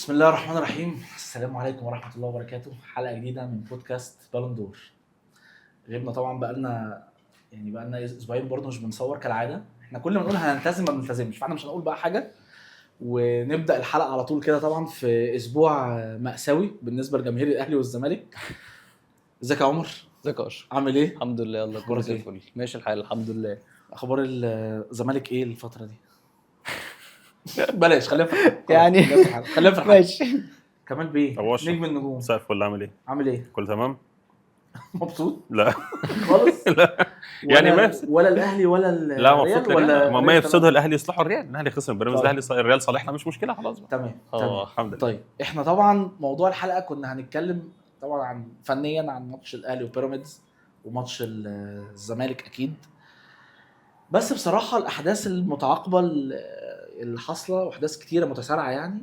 بسم الله الرحمن الرحيم. السلام عليكم ورحمة الله وبركاته. حلقة جديدة من بودكاست بالون دور. غيبنا طبعا بقالنا اسبوعين برضه مش بنصور كالعادة. احنا كل ما نقول هنلتزم ما بنلتزمش، فاحنا مش هنقول بقى حاجة ونبدأ الحلقة على طول كده. طبعا في اسبوع مأساوي بالنسبة لجماهير الاهلي والزمالك. ازيك يا عمر؟ ازيك يا اشرف؟ عامل ايه؟ الحمد لله، يلا كله اخبارك زي ايه؟ الفل، ماشي الحال الحمد لله. اخبار الزمالك ايه الفترة دي؟ بلاش، خلينا في الحلقة. يعني خلينا في الحلقة. ماشي. كمال بيه أبو أشرف. نجم النجوم، مساء الفل، عامل ايه؟ عامل ايه؟ كله تمام؟ مبسوط لا خالص؟ لا يعني ولا ما يفسد. ولا الاهلي ولا لا الريال مبسوط ولا ما الريال يفسدها تمام؟ الاهلي يصلحوا الريال. الاهلي خسر بيراميدز، طيب. الاهلي الريال صالحنا، مش مشكله خلاص بقى. تمام تمام. الحمد لله. طيب احنا طبعا موضوع الحلقه كنا هنتكلم طبعا فنيا عن ماتش الاهلي وبيراميدز وماتش الزمالك اكيد، بس بصراحه الاحداث المتعاقبه اللي حاصله واحداث كتيره متسارعه يعني.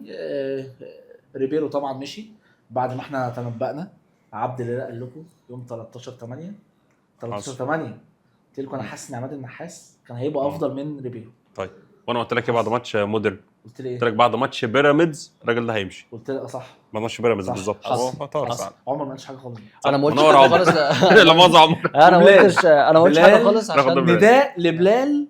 ريبيرو طبعا مشي بعد ما احنا تنبأنا. عبد الله قال لكم يوم 13/8 قلت لكم انا حاسس ان عماد النحاس كان هيبقى افضل من ريبيرو. طيب وانا قلت لك ايه بعد ماتش مودرن؟ قلت لي قلت لك ايه؟ بعد ماتش بيراميدز الراجل ده هيمشي. قلت لي صح. بعد ماتش بيراميدز صح. بالظبط. حصل. هو طار حصل. فعلا. عمر ما قالش حاجه خالص. انا ما قلتش منور حاجه عمر. خالص. لا مؤاخذة عمر. انا ما بلال. قلتش حاجه بلال. خالص ناخد عشان بالنا. نداء لبلال،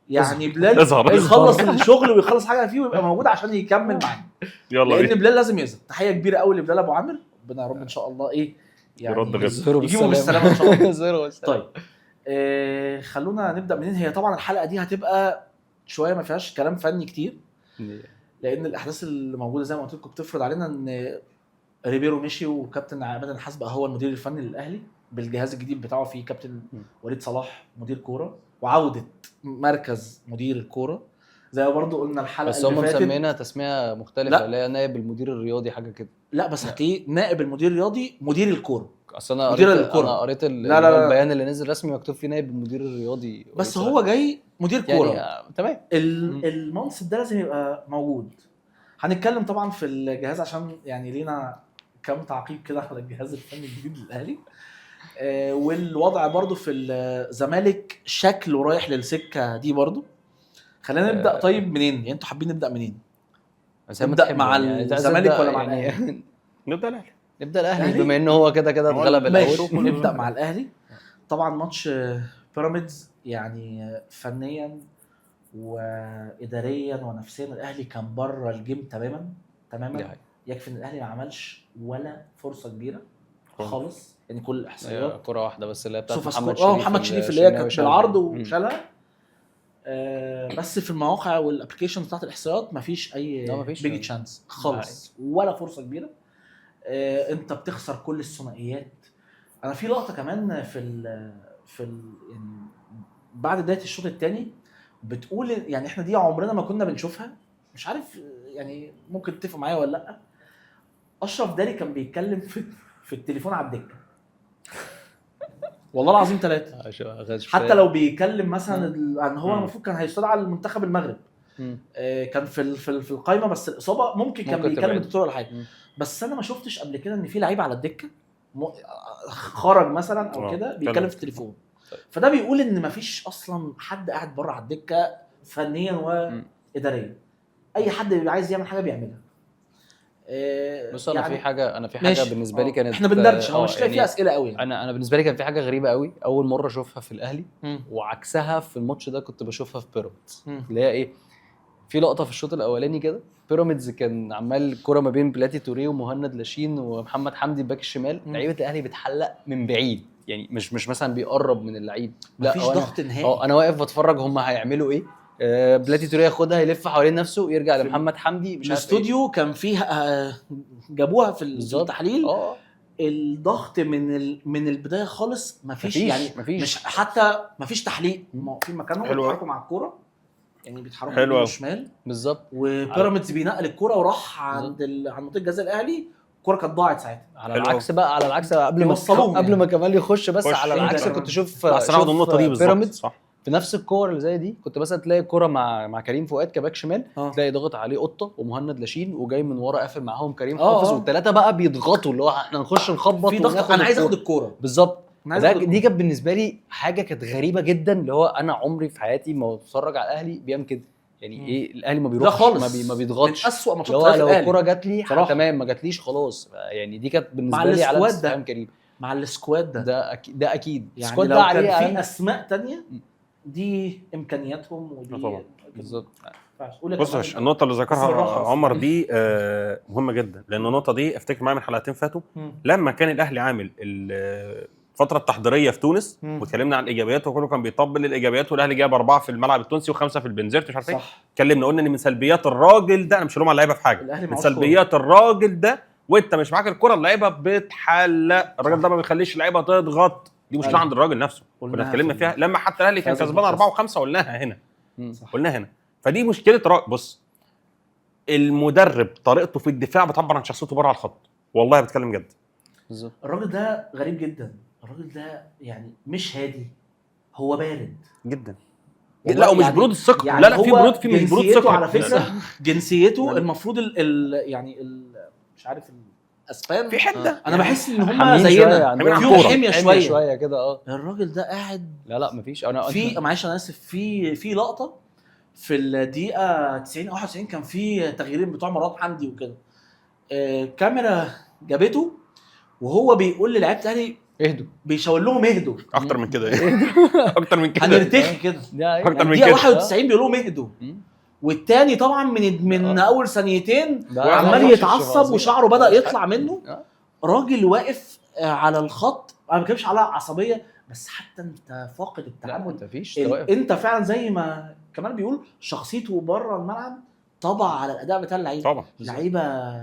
يعني بلال اظهر. يخلص الشغل ويخلص حاجه فيه ويبقى موجود عشان يكمل معانا، يلا لان بينا. بلال لازم يظهر. تحيه كبيره قوي لبلال ابو عامر، ربنا يا رب ان شاء الله ايه يعني يرد غير. زيرو يجيبوا بالسلامه ان شاء الله. زيرو بالسلامه. طيب خلونا نبدا منين. هي طبعا الحلقه دي هتبقى شويه ما فيهاش كلام فني كتير، لان الاحداث اللي موجوده زي ما قلت لكم بتفرض علينا ان ريبيرو مشي وكابتن عماد النحاس بقى هو المدير الفني للاهلي بالجهاز الجديد بتاعه، فيه كابتن وليد صلاح مدير كوره وعوده مركز مدير الكوره زي ما برضو قلنا الحلقه بس اللي هم فاتت. مسمينها تسميه مختلفه لا. اللي هي نائب المدير الرياضي حاجه كده. لا بس هتلاقيه نائب المدير الرياضي مدير الكوره. اصل انا مدير قريت الكرة. انا قريت لا لا لا. البيان اللي نزل رسمي مكتوب فيه نائب المدير الرياضي، بس هو جاي مدير كوره يعني تمام. المنصب ده لازم يبقى موجود. هنتكلم طبعا في الجهاز عشان يعني لينا كم تعقيب كده على الجهاز الفني الجديد للاهلي. والوضع برضو في الزمالك شكله رايح للسكه دي برضو. خلينا نبدا. طيب منين يعني انتوا حابين نبدا منين؟ نبدا مع الزمالك ولا مع الاهلي؟ نبدا الاهلي. نبدا الاهلي بما انه هو كده اتغلب الاول. نبدا مع الاهلي. طبعا ماتش بيراميدز يعني فنيا واداريا ونفسيا الاهلي كان بره الجيم تماما. يكفي ان الاهلي ما عملش ولا فرصه كبيره خالص، يعني كل الاحصائيات كره واحده بس اللي هي بتاعت محمد شريف اللي هي كانت بالعرض وشالها. بس في المواقع والابلكيشن بتاعت الاحصائيات مفيش اي بيجي تشانس خالص ولا فرصه كبيره. انت بتخسر كل الثنائيات. انا في لقطه كمان يعني بعد بدايه الشوط الثاني بتقول يعني احنا دي عمرنا ما كنا بنشوفها، مش عارف يعني ممكن تتفق معايا ولا لا. اشرف داري كان بيتكلم في التليفون على الدكه والله العظيم 3. حتى لو بيكلم مثلا ان هو المفروض كان هيستدعى على المنتخب المغرب، كان في القائمه، بس الاصابه ممكن كان بيكلم الدكتور ولا حاجه. بس انا ما شفتش قبل كده ان في لعيب على الدكه خرج مثلا او كده بيتكلم في التليفون. فده بيقول ان مفيش اصلا حد قاعد بره على الدكه فنيا واداريا. اي حد بيبقى عايز يعمل حاجه بيعملها. بص انا يعني في حاجه بالنسبه لي كانت احنا بندردش مش لاقي فيها اسئله قوي يعني. انا بالنسبه لي كان في حاجه غريبه قوي اول مره اشوفها في الاهلي وعكسها في الماتش ده كنت بشوفها في بيراميدز، اللي هي ايه، في لقطه في الشوط الاولاني كده بيراميدز كان عمال الكره ما بين بلاتي توريه ومهند لاشين ومحمد حمدي باك الشمال. لعيبه الاهلي بتحلق من بعيد، يعني مش مثلا بيقرب من اللعيب، لا مفيش ضغط نهائي. انا واقف بتفرج هم هيعملوا ايه. بلاتي توريه ياخدها يلف حوالين نفسه يرجع لمحمد حمدي مش عارف الاستوديو إيه. كان فيها جابوها في التحليل. الضغط من البدايه خالص مفيش يعني مش حتى مفيش تحليق في مكانهم بيتحركوا مع الكوره، يعني بيتحركوا يمين وشمال بالظبط. وبيراميدز بينقل الكوره وراح عند منطقه الجزاء الاهلي. الكوره كانت ضاعت ساعتها. على العكس بقى قبل ما كمال يخش بس على العكس كنت شوف النقطه دي بالظبط صح. في نفس الكور اللي زي دي كنت مثلا تلاقي الكوره مع كريم فؤاد كباك شمال تلاقي ضغط عليه قطه ومهند لاشين وجاي من ورا قافل معاهم كريم حافظ والثلاثه بقى بيضغطوا اللي هو احنا نخش نخبط في ضغط. انا عايز اخد الكوره بالظبط. دي كانت بالنسبه لي حاجه كانت غريبه جدا، اللي هو انا عمري في حياتي ما بتفرج على الاهلي بيعمل كده. يعني ايه الاهلي ما بيروحش ما بيضغطش من اسوأ ماتشات لو الكوره جات لي تمام، ما جاتليش خلاص. يعني دي كانت بالنسبه لي على استفهام كريم مع السكواد ده اكيد يعني السكواد ده عليه في اسماء تانية دي امكانياتهم ودي بالظبط. بص النقطه اللي ذكرها عمر دي مهمه جدا، لان النقطه دي افتكر معايا من حلقتين فاتوا لما كان الاهلي عامل الفتره التحضيريه في تونس واتكلمنا عن الايجابيات وكله كان بيطبل الايجابيات، والاهلي جاب 4 في الملعب التونسي و5 في البنزرت مش عارف ايه. اتكلمنا قلنا ان من سلبيات الراجل ده، انا مش هلوم على اللعيبه في حاجه، من سلبيات الراجل ده وانت مش معاك الكره اللعيبه بتحلق، الراجل ده ما بيخليش اللعيبه تضغط، دي مشكله عند الراجل نفسه. كنا اتكلمنا فيها لما حتى الاهلي كان كسبان 4 و5 قلناها هنا. قلناها هنا. فدي مشكله بص المدرب طريقته في الدفاع بتعبر عن شخصيته بره على الخط، والله بتكلم جد. بالظبط. الراجل ده غريب جدا، الراجل ده يعني مش هادي، هو بارد جدا. لا ومش برود الثقه يعني لا في برود، في مش برود ثقه على فكره. جنسيته المفروض يعني مش عارف الاسبان في حده انا بحس ان هم زينا فيهم حميه شويه كده. الراجل ده قاعد لا مفيش. انا معلش انا اسف، في لقطه في الدقيقه 90 او 91 كان في تغييرين بتوع مراد حمدي وكده، كاميرا جابته وهو بيقول للاعيبه الاهلي اهدوا، بيشاور لهم اهدوا. اكتر من كده اكتر من كده هنرتخي كده اكتر من كده. 91 بيقول لهم اهدوا، والتاني طبعا من اول ثانيتين عمال يتعصب وشعره بدا يطلع منه. راجل واقف على الخط، انا ما بتكلمش على عصبيه بس حتى انت فاقد التعامل، انت فعلا زي ما كمان بيقول شخصيته بره الملعب طبع على الاداء بتاع اللعيبه. طبعا لعيبه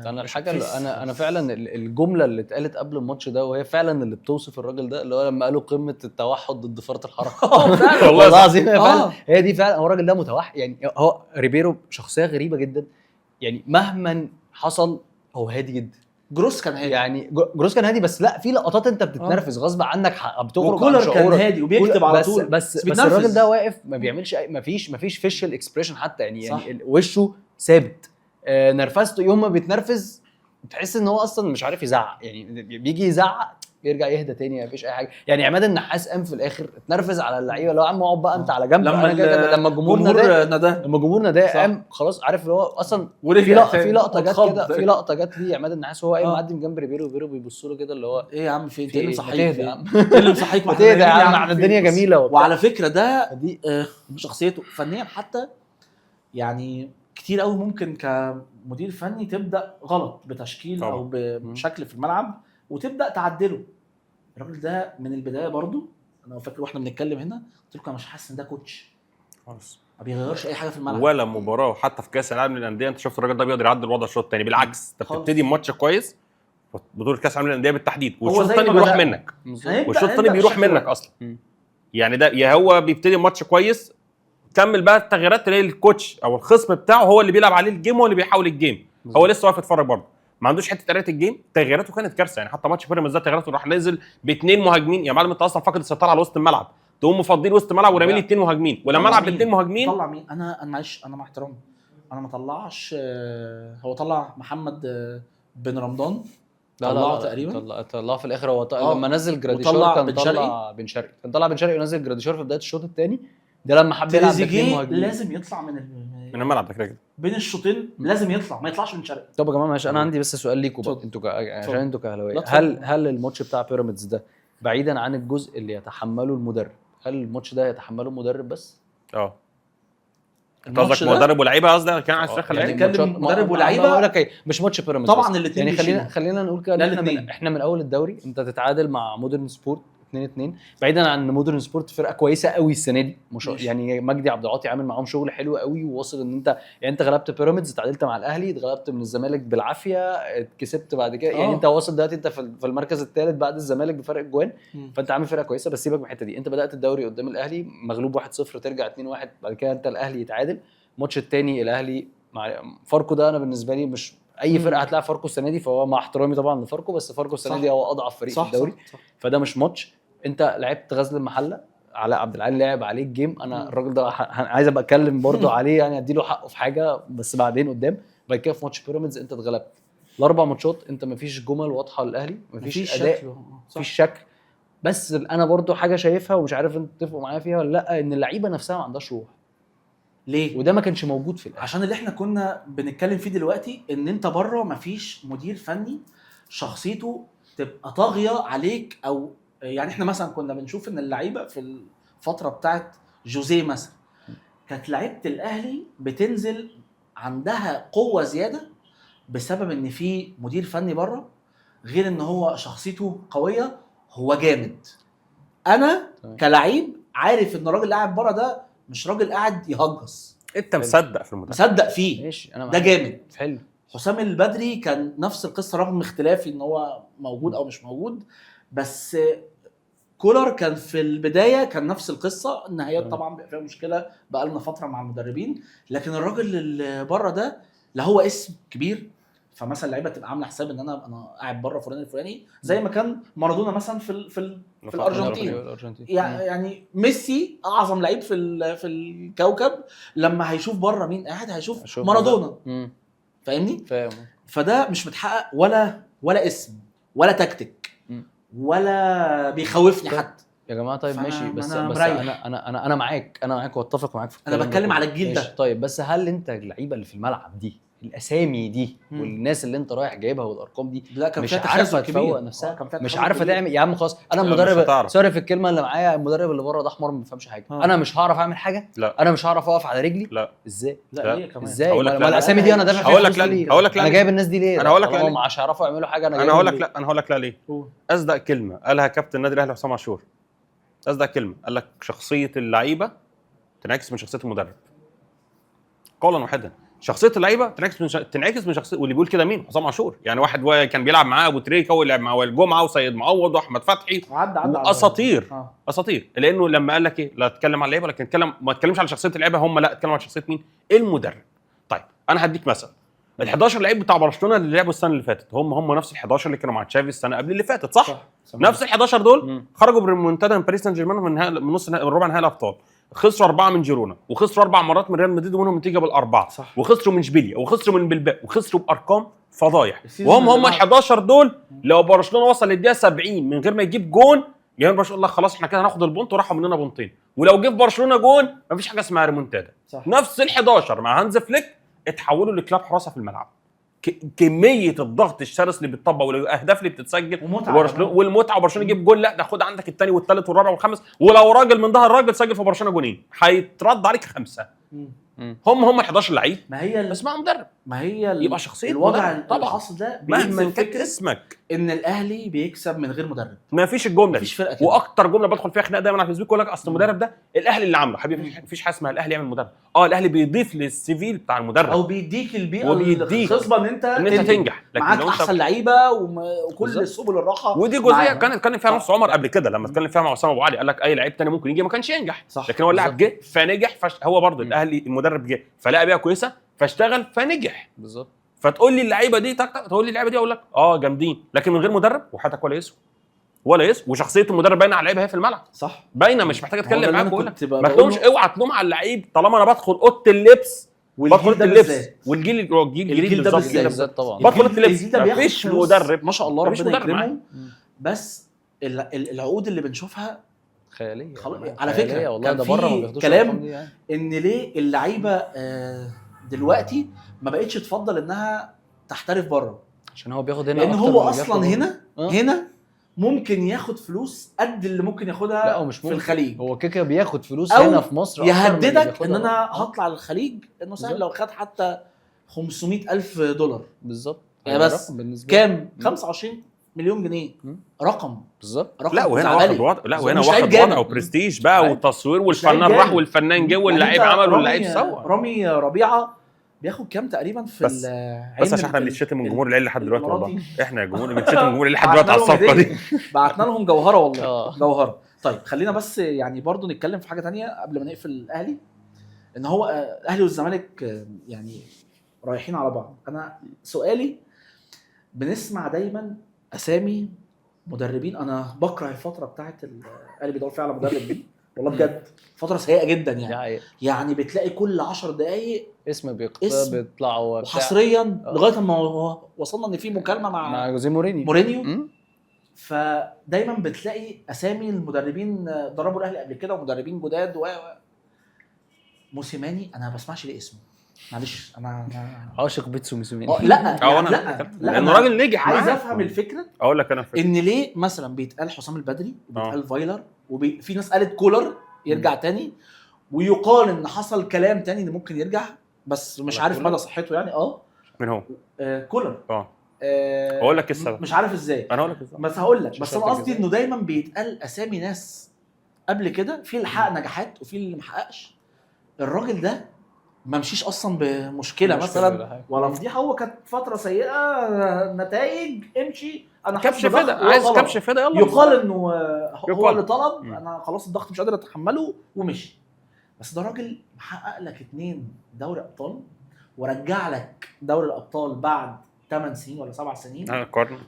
انا الحاجه انا فعلا الجمله اللي اتقالت قبل الماتش ده وهي فعلا اللي بتوصف الراجل ده، اللي هو لما قالوا قمه التوحد ضد فرط الحركه. والله العظيم هي دي فعلا. هو الراجل ده متوحد يعني. هو ريبيرو شخصيه غريبه جدا يعني، مهما حصل هو هادي جدا. جروس كان هادي يعني جروس كان هادي، بس لا في لقطات انت بتتنرفز غصب عنك بتخرج. كولر كان هادي وبيكتب على طول بس الراجل ده واقف ما بيعملش مفيش فيشل اكسبريشن حتى يعني وشه ثابت. نرفزته يوم ما بيتنرفز تحس ان هو اصلا مش عارف يزعق، يعني بيجي يزعق بيرجع يهدى تاني، مفيش اي حاجه. يعني عماد النحاس قام في الاخر اتنرفز على اللعيبه، اللي هو عم اقعد بقى انت على جنب. لما الجمهور ناداه قام خلاص، عارف اللي هو اصلا في لقطه جت كده، في لقطه جت لي عماد النحاس وهو قايم معدي من جنب ريبيرو بيبصوا له كده اللي هو ايه يا عم في ايه اللي مصحيك يا عم ايه اللي مصحيك يا عم الدنيا جميله وعلى فكره ده دي شخصيته فنيا حتى يعني كتير قوي ممكن كمدير فني تبدا غلط بتشكيل طبعا. او بشكل في الملعب وتبدا تعدله. الراجل ده من البدايه برضو انا فاكر واحنا بنتكلم هنا قلت لكم انا مش حاسس ان ده كوتش خالص، ما بيغيرش اي حاجه في الملعب ولا مباراه. حتى في كاس العالم للانديه انت شفت الراجل ده بيقدر يعدل الوضع الشوط الثاني، بالعكس انت بتبتدي الماتش كويس بطوله كاس العالم للانديه بالتحديد والشوط الثاني بيروح منك، والشوط الثاني بيروح منك اصلا. يعني ده يا هو بيبتدي الماتش كويس كمل بقى التغييرات تلاقي الكوتش او الخصم بتاعه هو اللي بيلعب عليه الجيم، هو اللي بيحاول الجيم، هو لسه واقف يتفرج برضه، ما عندوش حته قرايه الجيم. تغييراته كانت كارثه يعني. حتى ماتش بيراميدز ده تغييراته راح نازل باثنين مهاجمين. يا معلم انت اصلا فاقد السيطره على وسط الملعب، تقوم مفضيل وسط الملعب ورامي لي اثنين مهاجمين، ولما العب باثنين مهاجمين طلع مين؟ انا معلش انا مع احترامي انا ما طلعش هو طلع محمد بن رمضان طلعه تقريبا طلعه في الاخر. هو لما نزل جراديشار كان طلع بن شرقي، ونزل جراديشار في بدايه الشوط الثاني ده لما حب يلعب باثنين مهاجمين. لازم يطلع من الملعب ده كده بين الشوطين، لازم يطلع ما يطلعش من شرقي. طب يا جماعه ماشي، انا عندي بس سؤال ليكم انتوا عشان انتوا كاهلاويه، هل الماتش بتاع بيراميدز ده بعيدا عن الجزء اللي يتحمله المدرب، هل الماتش ده يتحمله المدرب بس؟ قصدك مدرب ولاعيبه؟ قصدي كان عايز تدخل نتكلم مدرب ولاعيبه. بقول لك ايه، مش ماتش بيراميدز طبعا الاثنين يعني خلينا نقول كده احنا من اول الدوري انت تتعادل مع مودرن سبورت 2-2، بعيدا عن مودرن سبورت فرقه كويسه قوي السنه دي يعني مجدي عبد العاطي عامل معاهم شغل حلو قوي، وواصل ان انت يعني انت غلبت بيراميدز، تعادلت مع الاهلي، اتغلبت من الزمالك بالعافيه، كسبت بعد كده يعني انت واصل دلوقتي انت في المركز الثالث بعد الزمالك بفرق الجوان، فانت عامل فرقه كويسه. بس سيبك من الحته دي، انت بدات الدوري قدام الاهلي مغلوب 1-0 ترجع 2-1، بعد كده انت الاهلي يتعادل، الماتش الثاني الاهلي مع فاركو ده انا بالنسبه لي مش اي فرقه هتلاعب فاركو السنه دي، فهو مع احترامي طبعا لفاركو بس فاركو السنه دي هو اضعف فريق في الدوري صح. فده مش ماتش. انت لعبت غزل المحله، علاء عبد العال لعب عليه الجيم، انا الراجل ده عايز ابقى اتكلم برضو عليه يعني اديله حقه في حاجه بس بعدين قدام. بعد كده في ماتش بيراميدز انت اتغلبت الاربع ماتشات، انت مفيش جمل واضحه للاهلي، مفيش اداء، مفيش شكل. بس انا برضو حاجه شايفها ومش عارف انتوا تتفقوا معايا فيها ولا لا، ان اللعيبه نفسها ما عندهاش روح. ليه؟ وده ما كانش موجود في الأهلي. عشان اللي احنا كنا بنتكلم فيه دلوقتي، ان انت بره مفيش مدير فني شخصيته تبقى طاغيه عليك، او يعني احنا مثلا كنا بنشوف ان اللعيبه في الفتره بتاعت جوزيه مثلا كانت لعيبه الاهلي بتنزل عندها قوه زياده بسبب ان في مدير فني بره، غير ان هو شخصيته قويه، هو جامد. انا كلاعب عارف ان الراجل اللي قاعد بره ده مش راجل قاعد يهجص، انت مصدق في المدرب، مصدق فيه، ماشي انا ده جامد. حلو. حسام البدري كان نفس القصه رغم اختلافي ان هو موجود او مش موجود، بس كولر كان في البدايه كان نفس القصه. النهايات طبعا بقى فيها مشكله بقى لنا فتره مع المدربين، لكن الراجل اللي بره ده لا هو اسم كبير، فمثلا اللعيبه تبقى عامله حساب ان انا قاعد بره فلان الفلاني، زي ما كان مارادونا مثلا في الارجنتين. يعني ميسي اعظم لعيب في الكوكب، لما هيشوف بره مين قاعد هيشوف مارادونا. فاهمني؟ فاهم. فده مش متحقق ولا اسم ولا تكتيك ولا بيخوفني حتى يا جماعه. طيب ماشي، بس انا معاك واتفق معاك في الكلام. انا بتكلم على الجيل ده. طيب بس هل انت اللعيبه اللي في الملعب دي، الاسامي دي والناس اللي انت رايح جايبها والارقام دي مش عارفه تفوق نفسها، مش عارفه تعمل؟ يا عم خلاص انا المدرب، سوري في الكلمه اللي معايا، المدرب اللي بره ده حمار ما بيفهمش حاجه. انا مش هعرف اعمل حاجه؟ لا. انا مش هعرف اقف على رجلي؟ لا. ازاي؟ لا ليه كمان؟ ازاي؟ ما الاسامي دي انا دافع فيها فلوس. هقول لك انا جايب الناس دي ليه؟ انا هقول لك هم مش هيعرفوا يعملوا حاجه. انا هقول لك لا ليه. اصدق كلمه قالها كابتن النادي الاهلي حسام عاشور، اصدق كلمه قال لك شخصيه اللعيبه تنعكس من شخصيه المدرب. قولا واحدا، شخصيه اللعيبه تنعكس من شخصيه، واللي بيقول كده مين؟ حسام عاشور. يعني واحد كان بيلعب معاه ابو تريكه ولعب مع وائل جمعه وسيد معوض واحمد فتحي اساطير اساطير، لانه لما قال لك ايه، لا اتكلم على اللعيبه لكن ما اتكلمش على شخصيه اللعيبه هم، لا اتكلم على شخصيه مين؟ المدرب. طيب انا هديك مثلا ال11 لعيب بتاع برشلونه اللي لعبوا السنه اللي فاتت هم نفس ال11 اللي كانوا مع تشافي السنه قبل اللي فاتت، صح؟ نفس ال11 دول خرجوا بالمنتدى من باريس سان جيرمان من نص من ربع نهائي الابطال، خسروا 4 من جيرونا، وخسروا 4 مرات من ريال مدريد ومنهم نتيجه بالاربعه، وخسروا من اشبيليا، وخسروا من بلباو، وخسروا بارقام فضايح. وهم ال11 دول لو برشلونه وصل للدقيقه 70 من غير ما يجيب جون، جماهير برشلونه الله خلاص احنا كده هناخد البونت وراحوا مننا بونتين. ولو جه في برشلونه جون مفيش حاجه اسمها ريمونتادا. نفس ال11 مع هانز فليك اتحولوا لكلاب حراسه في الملعب. كميه الضغط الشرس اللي بيتطبق والاهداف اللي بتتسجل والمتعه، وبرشلونه يجيب جول، لا ده خد عندك الثاني والثالث والرابع والخامس، ولو راجل من ظهر الراجل سجل في برشلونه جونين هيترد عليك 5. هم 11 لعيب، ما هي بس مع مدرب، ما هي يبقى شخصيه الوضع الحاصل ده مهما كان اسمك ان الاهلي بيكسب من غير مدرب. ما فيش الجمله دي، واكتر جمله بدخل فيها خناقه دايما على الفيسبوك يقول لك اصل المدرب ده الاهلي اللي عامله. حبيبي مفيش حاجه اسمها الاهلي يعمل مدرب. الاهلي بيضيف للسيفيل بتاع المدرب او بيديك البيئه الخصبه ان انت تنجح، لكن معاك احسن لعيبه وكل سبل الراحه. ودي جزئيه كان اتكلم فيها نص عمر قبل كده لما اتكلم فيها مع اسامه ابو علي، قال لك اي لعيب تاني ممكن يجي ما كانش ينجح، لكن هو اللاعب جه فنجح. هو برضه الاهلي المدرب جه فلقى بيها كويسه فاشتغل فنجح. بالظبط. فتقول لي اللعيبه دي تقول لي اللعيبه دي اقول لك جامدين، لكن من غير مدرب وحياتك ولا يسوى وشخصيه المدرب باينه على اللعيبه هي في الملعب، صح، باينه، مش محتاجه اتكلم معاك واقول لك ما تلومش، اوعى تلوم على اللعيب طالما انا بدخل اوضه اللبس والجيل ده بالذات، والجيل ده بالذات طبعا بدخل اوضه اللبس مفيش مدرب ما شاء الله ربنا يكرمه، بس العقود اللي بنشوفها خياليه على فكره. والله ده بره ما بياخدوش كلام يعني. ان ليه اللعيبه دلوقتي ما بقتش تفضل انها تحترف بره، عشان هو بياخد هنا، لان هو اصلا هنا ممكن ياخد فلوس قد اللي ممكن ياخدها في الخليج. هو كده بياخد فلوس هنا في مصر يهددك ان انا هطلع للخليج، انه سهل لو خد حتى $500,000 بالظبط. يعني بس كام 25 مليون جنيه رقم بالظبط. لا وهنا واخد وضع وبرستيج بقى والتصوير والفنان راح والفنان جه واللعيب عمل واللعيب سوى. رامي ربيعه بياخد كام تقريبا في بس عشان احنا بنتشتم من جمهور العيال لحد دلوقتي والله، احنا جمهور بنتشتم من جمهور العيال لحد دلوقتي على الصفقه دي. بعتنا لهم جوهره والله جوهره. طيب خلينا بس يعني برضو نتكلم في حاجه تانية قبل ما نقفل الاهلي، ان هو الاهلي والزمالك يعني رايحين على بعض. انا سؤالي، بنسمع دايما اسامي مدربين، انا بكره الفتره بتاعت الاهلي بيدور فيها على مدرب دي والله بجد فتره سيئه جدا يعني بتلاقي كل 10 دقائق اسم بيطلع وحصريا لغايه ما وصلنا ان في مكالمه مع جوزيه مورينيو. فدايما بتلاقي اسامي المدربين ضربوا الاهلي قبل كده ومدربين جداد موسيماني انا ما بسمعش ليه اسمه، معلش انا عاشق بيتسو موسيماني. لا لانه راجل نجح. عايز افهم الفكره. اقول لك انا الفكره ان ليه مثلا بيتقال حسام البدري وبيتقال فايلر وفي ناس قالت كولر يرجع تاني، ويقال ان حصل كلام تاني ان ممكن يرجع بس مش عارف مدى صحته يعني. من هو كولر. اقول لك السبب مش عارف ازاي، انا هقول لك ازاي بس هقول لك. بس انا قصدي انه دايما بيتقال اسامي ناس قبل كده في اللي حقق نجاحات وفي اللي ما حققش. الراجل ده ما مشيش اصلا بمشكله مثلا ولا فضيحه، هو كانت فتره سيئه نتائج امشي انا كبش فدا، عايز كبش فدا يلا. يقال انه هو اللي طلب انا خلاص الضغط مش قادر اتحمله ومشي. بس ده راجل محقق لك 2 دوري ابطال ورجع لك دوري الابطال بعد 8 سنين ولا 7 سنين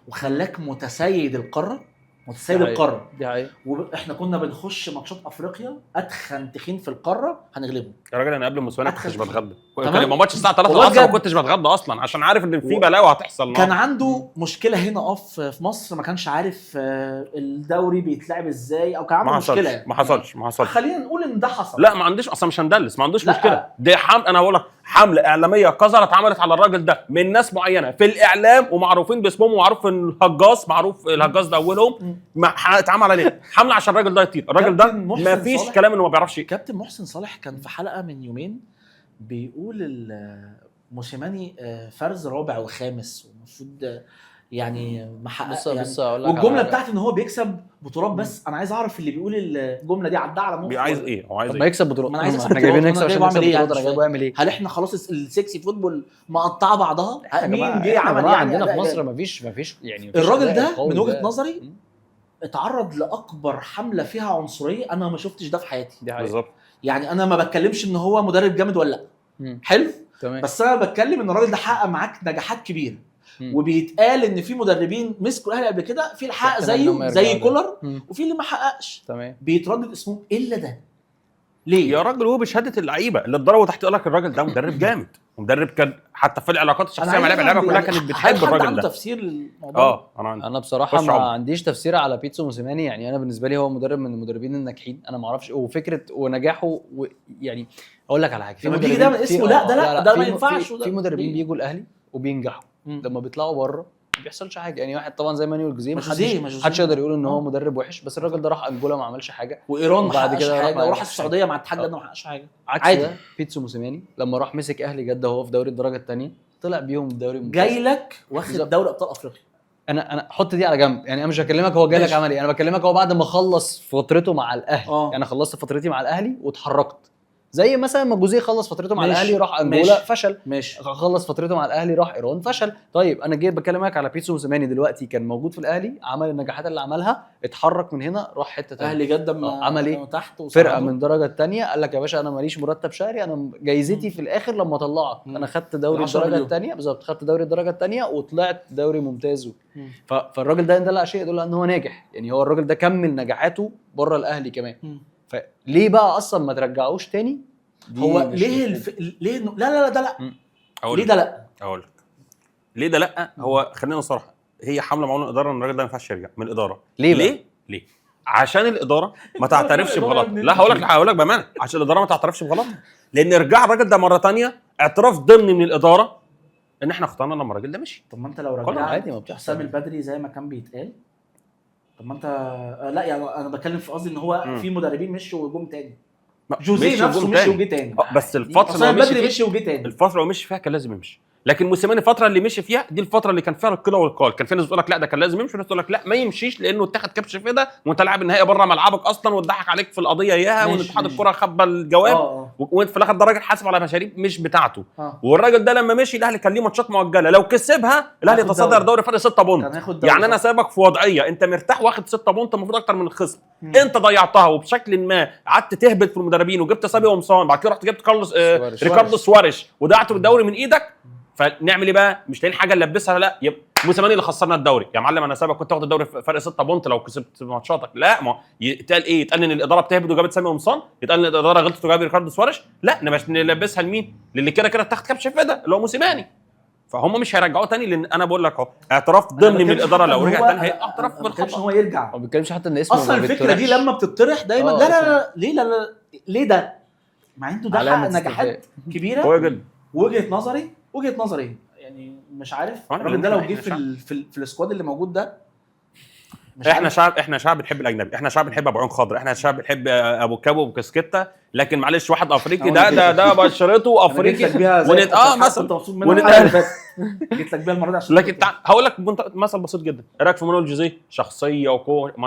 وخلاك متسيد القاره، متسيد القاره دي حقيقة. واحنا كنا بنخش ماتشات افريقيا اتخن تخين في القاره هنغلبه. يا راجل انا قبل موسيماني ما كنتش بتغدى، كان يبقى ماتش الساعه 3 العصر ما كنتش بتغدى اصلا عشان عارف ان في بلاوي هتحصل. كان عنده مشكله هنا في مصر، ما كانش عارف الدوري بيتلعب ازاي او كان عنده مشكله. ما حصلش خلينا نقول ان ده حصل. لا ما عنديش اصلا، مش هندلس، ما عندوش مشكله. دي انا هقول لك حمله اعلاميه قذره اتعملت على الراجل ده من ناس معينه في الاعلام ومعروفين باسمهم ومعروف ان الهجاص معروف الهجاص ده اولهم اتعمل عليه حمله عشان الراجل ده يطير. الراجل ده ما فيش كلام انه ما بيعرفش. كابتن محسن صالح كان في حلقه من يومين بيقول موسيماني فرز رابع وخامس ومفروض يعني محقق يعني. والجمله بتاعت ان هو بيكسب بطولات بس انا عايز اعرف اللي بيقول الجمله دي عدى على مخه عايز ايه؟ هو عايز ايه؟ ما يكسب بطولات. احنا جايبين نكسب عشان نكسب بطولات. انا جايبه يعمل ايه؟ هل احنا خلاص السكسي فوتبول مقطعه بعضها؟ مين جه عمل يعني عندنا في مصر؟ مفيش يعني الراجل ده من وجهه نظري اتعرض لاكبر حمله فيها عنصريه انا ما شفتش ده في حياتي. بالظبط. يعني انا ما بتكلمش ان هو مدرب جامد ولا لا، حلو تمام، بس انا بتكلم ان الراجل ده حقق معاك نجاحات كبيره وبيتقال ان في مدربين مسكوا الاهلي قبل كده في الحق زيه زي كولر وفي اللي ما حققش تمام، بيتردد اسمه الا ده. ليه يا راجل؟ هو بشهاده اللعيبه اللي اتضربوا تحت يقول لك الراجل ده مدرب جامد ومدرب كان حتى في العلاقات الشخصيه مع اللعيبه كلها كانت بتحب الراجل ده. تفسير للموضوع؟ انا بصراحه ما عنديش تفسير على بيتسو موسيماني. يعني انا بالنسبه لي هو مدرب من المدربين الناجحين. انا ما اعرفش وفكره ونجاحه يعني اقول لك على حاجه، في مدربين ده اسمه ده ما ينفعش. في مدربين بيجوا الاهلي وبينجحوا لما بيطلعوا بره ما بيحصلش حاجه. يعني واحد طبعا زي مانويل جوزيه محدش يقدر يقول ان هو مدرب وحش، بس الراجل ده راح انجولا ما عملش حاجه، وايران بعد كده راح السعوديه مع اتحاد جده ما حققش حاجه. عكس ده بيتسو موسيماني لما راح مسك اهلي جده وهو في دوري الدرجه الثانيه طلع بيهم الدوري الممتاز. جاي لك واخد دوري ابطال افريقيا. انا حط دي على جنب. يعني انا مش هكلمك هو جاي لك عمل ايه، انا بكلمك هو بعد ما خلص فترته مع الاهلي. يعني خلصت فترتي مع الاهلي واتحركت، زي مثلا ما جوزيه خلص فترته مع الاهلي راح انجولا فشل، خلص فترته مع الاهلي راح ايران فشل. طيب انا جاي بكلمك على بيتسو موسيماني دلوقتي كان موجود في الاهلي، عمل النجاحات اللي عملها، اتحرك من هنا راح حته ثانيه. اهلي جده عمل ايه؟ فرقه من الدرجه الثانيه، قال لك يا باشا انا ماليش مرتب شهري، انا جايزتي في الاخر لما اطلعك انا خدت دوري الدرجه الثانيه. بالظبط، خدت دوري الدرجه الثانيه وطلعت دوري ممتاز. فالراجل ده لا شيء يدل ان هو ناجح. يعني هو الراجل ده كمل نجاحاته بره الاهلي كمان. فليه بقى اصلا ما ترجعوش تاني؟ هو ليه ليه لا ده لا ليه ده لا؟ اقول لك ليه ده لا. هو خلينا صراحه، هي حمله معونه الاداره ان الراجل ده ما ينفعش يرجع من الاداره. ليه عشان الاداره ما تعترفش بغلط. لا هقول لك بامانه، عشان الاداره ما تعترفش بغلط، لان ارجاع الراجل ده مره ثانيه اعتراف ضمني من الاداره ان احنا اخترنا لما الراجل ده مشي. طب ما انت لو رجعت حسام البدري زي ما كان بيتقال، طب ما انت لا يعني انا بتكلم في قصدي ان هو في مدربين مشوا وجم تاني. جوزيه نفسه مشي وجه تاني. بس الفتره اللي مشي وجه تاني، الفتره اللي مشي فيها كان لازم يمشي. لكن موسيماني الفتره اللي مشي فيها دي الفتره اللي كان فيها القيل والقال. كان في ناس بتقول لك لا ده كان لازم يمشي، وناس تقول لك لا ما يمشيش لانه اتخذ كبش فدا وانت لاعب النهائي بره ملعبك اصلا واتضحك عليك في القضيه اياها وان اتحاد الكره خبى الجواب وانت في الاخر ده راجل حاسب على مشاريب مش بتاعته. والراجل ده لما مشي الاهلي كان ليه ماتشات مؤجله، لو كسبها الاهلي يتصدر دوري فرق 6 بونت. يعني انا سايبك في وضعيه انت مرتاح واخد 6 بونت المفروض اكتر من الخصم، انت ضيعتها وبشكل ما قعدت تهبط في المدربين وجبت سابي ومصان، بعد كده رحت جبت كارلوس ريكاردو سواريش وضيعته بالدوري من ايدك. فنعمل ايه بقى؟ مش لاقيين حاجه نلبسها. لا يبقى موسيماني اللي خسرنا الدوري يا معلم. انا سابك كنت واخد الدوري فرق 6 بونت لو كسبت ماتشاتك. لا ما يتقال ايه؟ يتقال ان الاداره بتهبد وجابت سامي قمصان، يتقال ان الاداره غلطت وجابت ريكاردو سواريش. لا نلبسها لمين؟ للي كده اتاخد كبش فدا اللي هو موسيماني. فهم مش هيرجعوه تاني، لان انا بقول لك اهو اعتراف ضمني من الاداره. لو رجع تاني هي اعتراف بالخطا. هو يرجع ما بيتكلمش حتى ان اسمه اصلا الفكره دي لما بتطرح دايما لا ليه ده مع انه ده حقق نجاحات كبيره قويه جدا. وجهه نظري يعني مش عارف الراجل ده لو جه في السكواد اللي موجود ده. احنا شعب بنحب الاجنبي، احنا شعب بنحب ابو عين خضراء، احنا شعب بنحب ابو كابو وكاسكيتا، لكن معلش واحد افريقي ده بشرته افريقي جيت لك بيها المره دي عشان لكن هقول لك مثل بسيط جدا. ايه رايك في مانويل جوزيه؟ شخصيه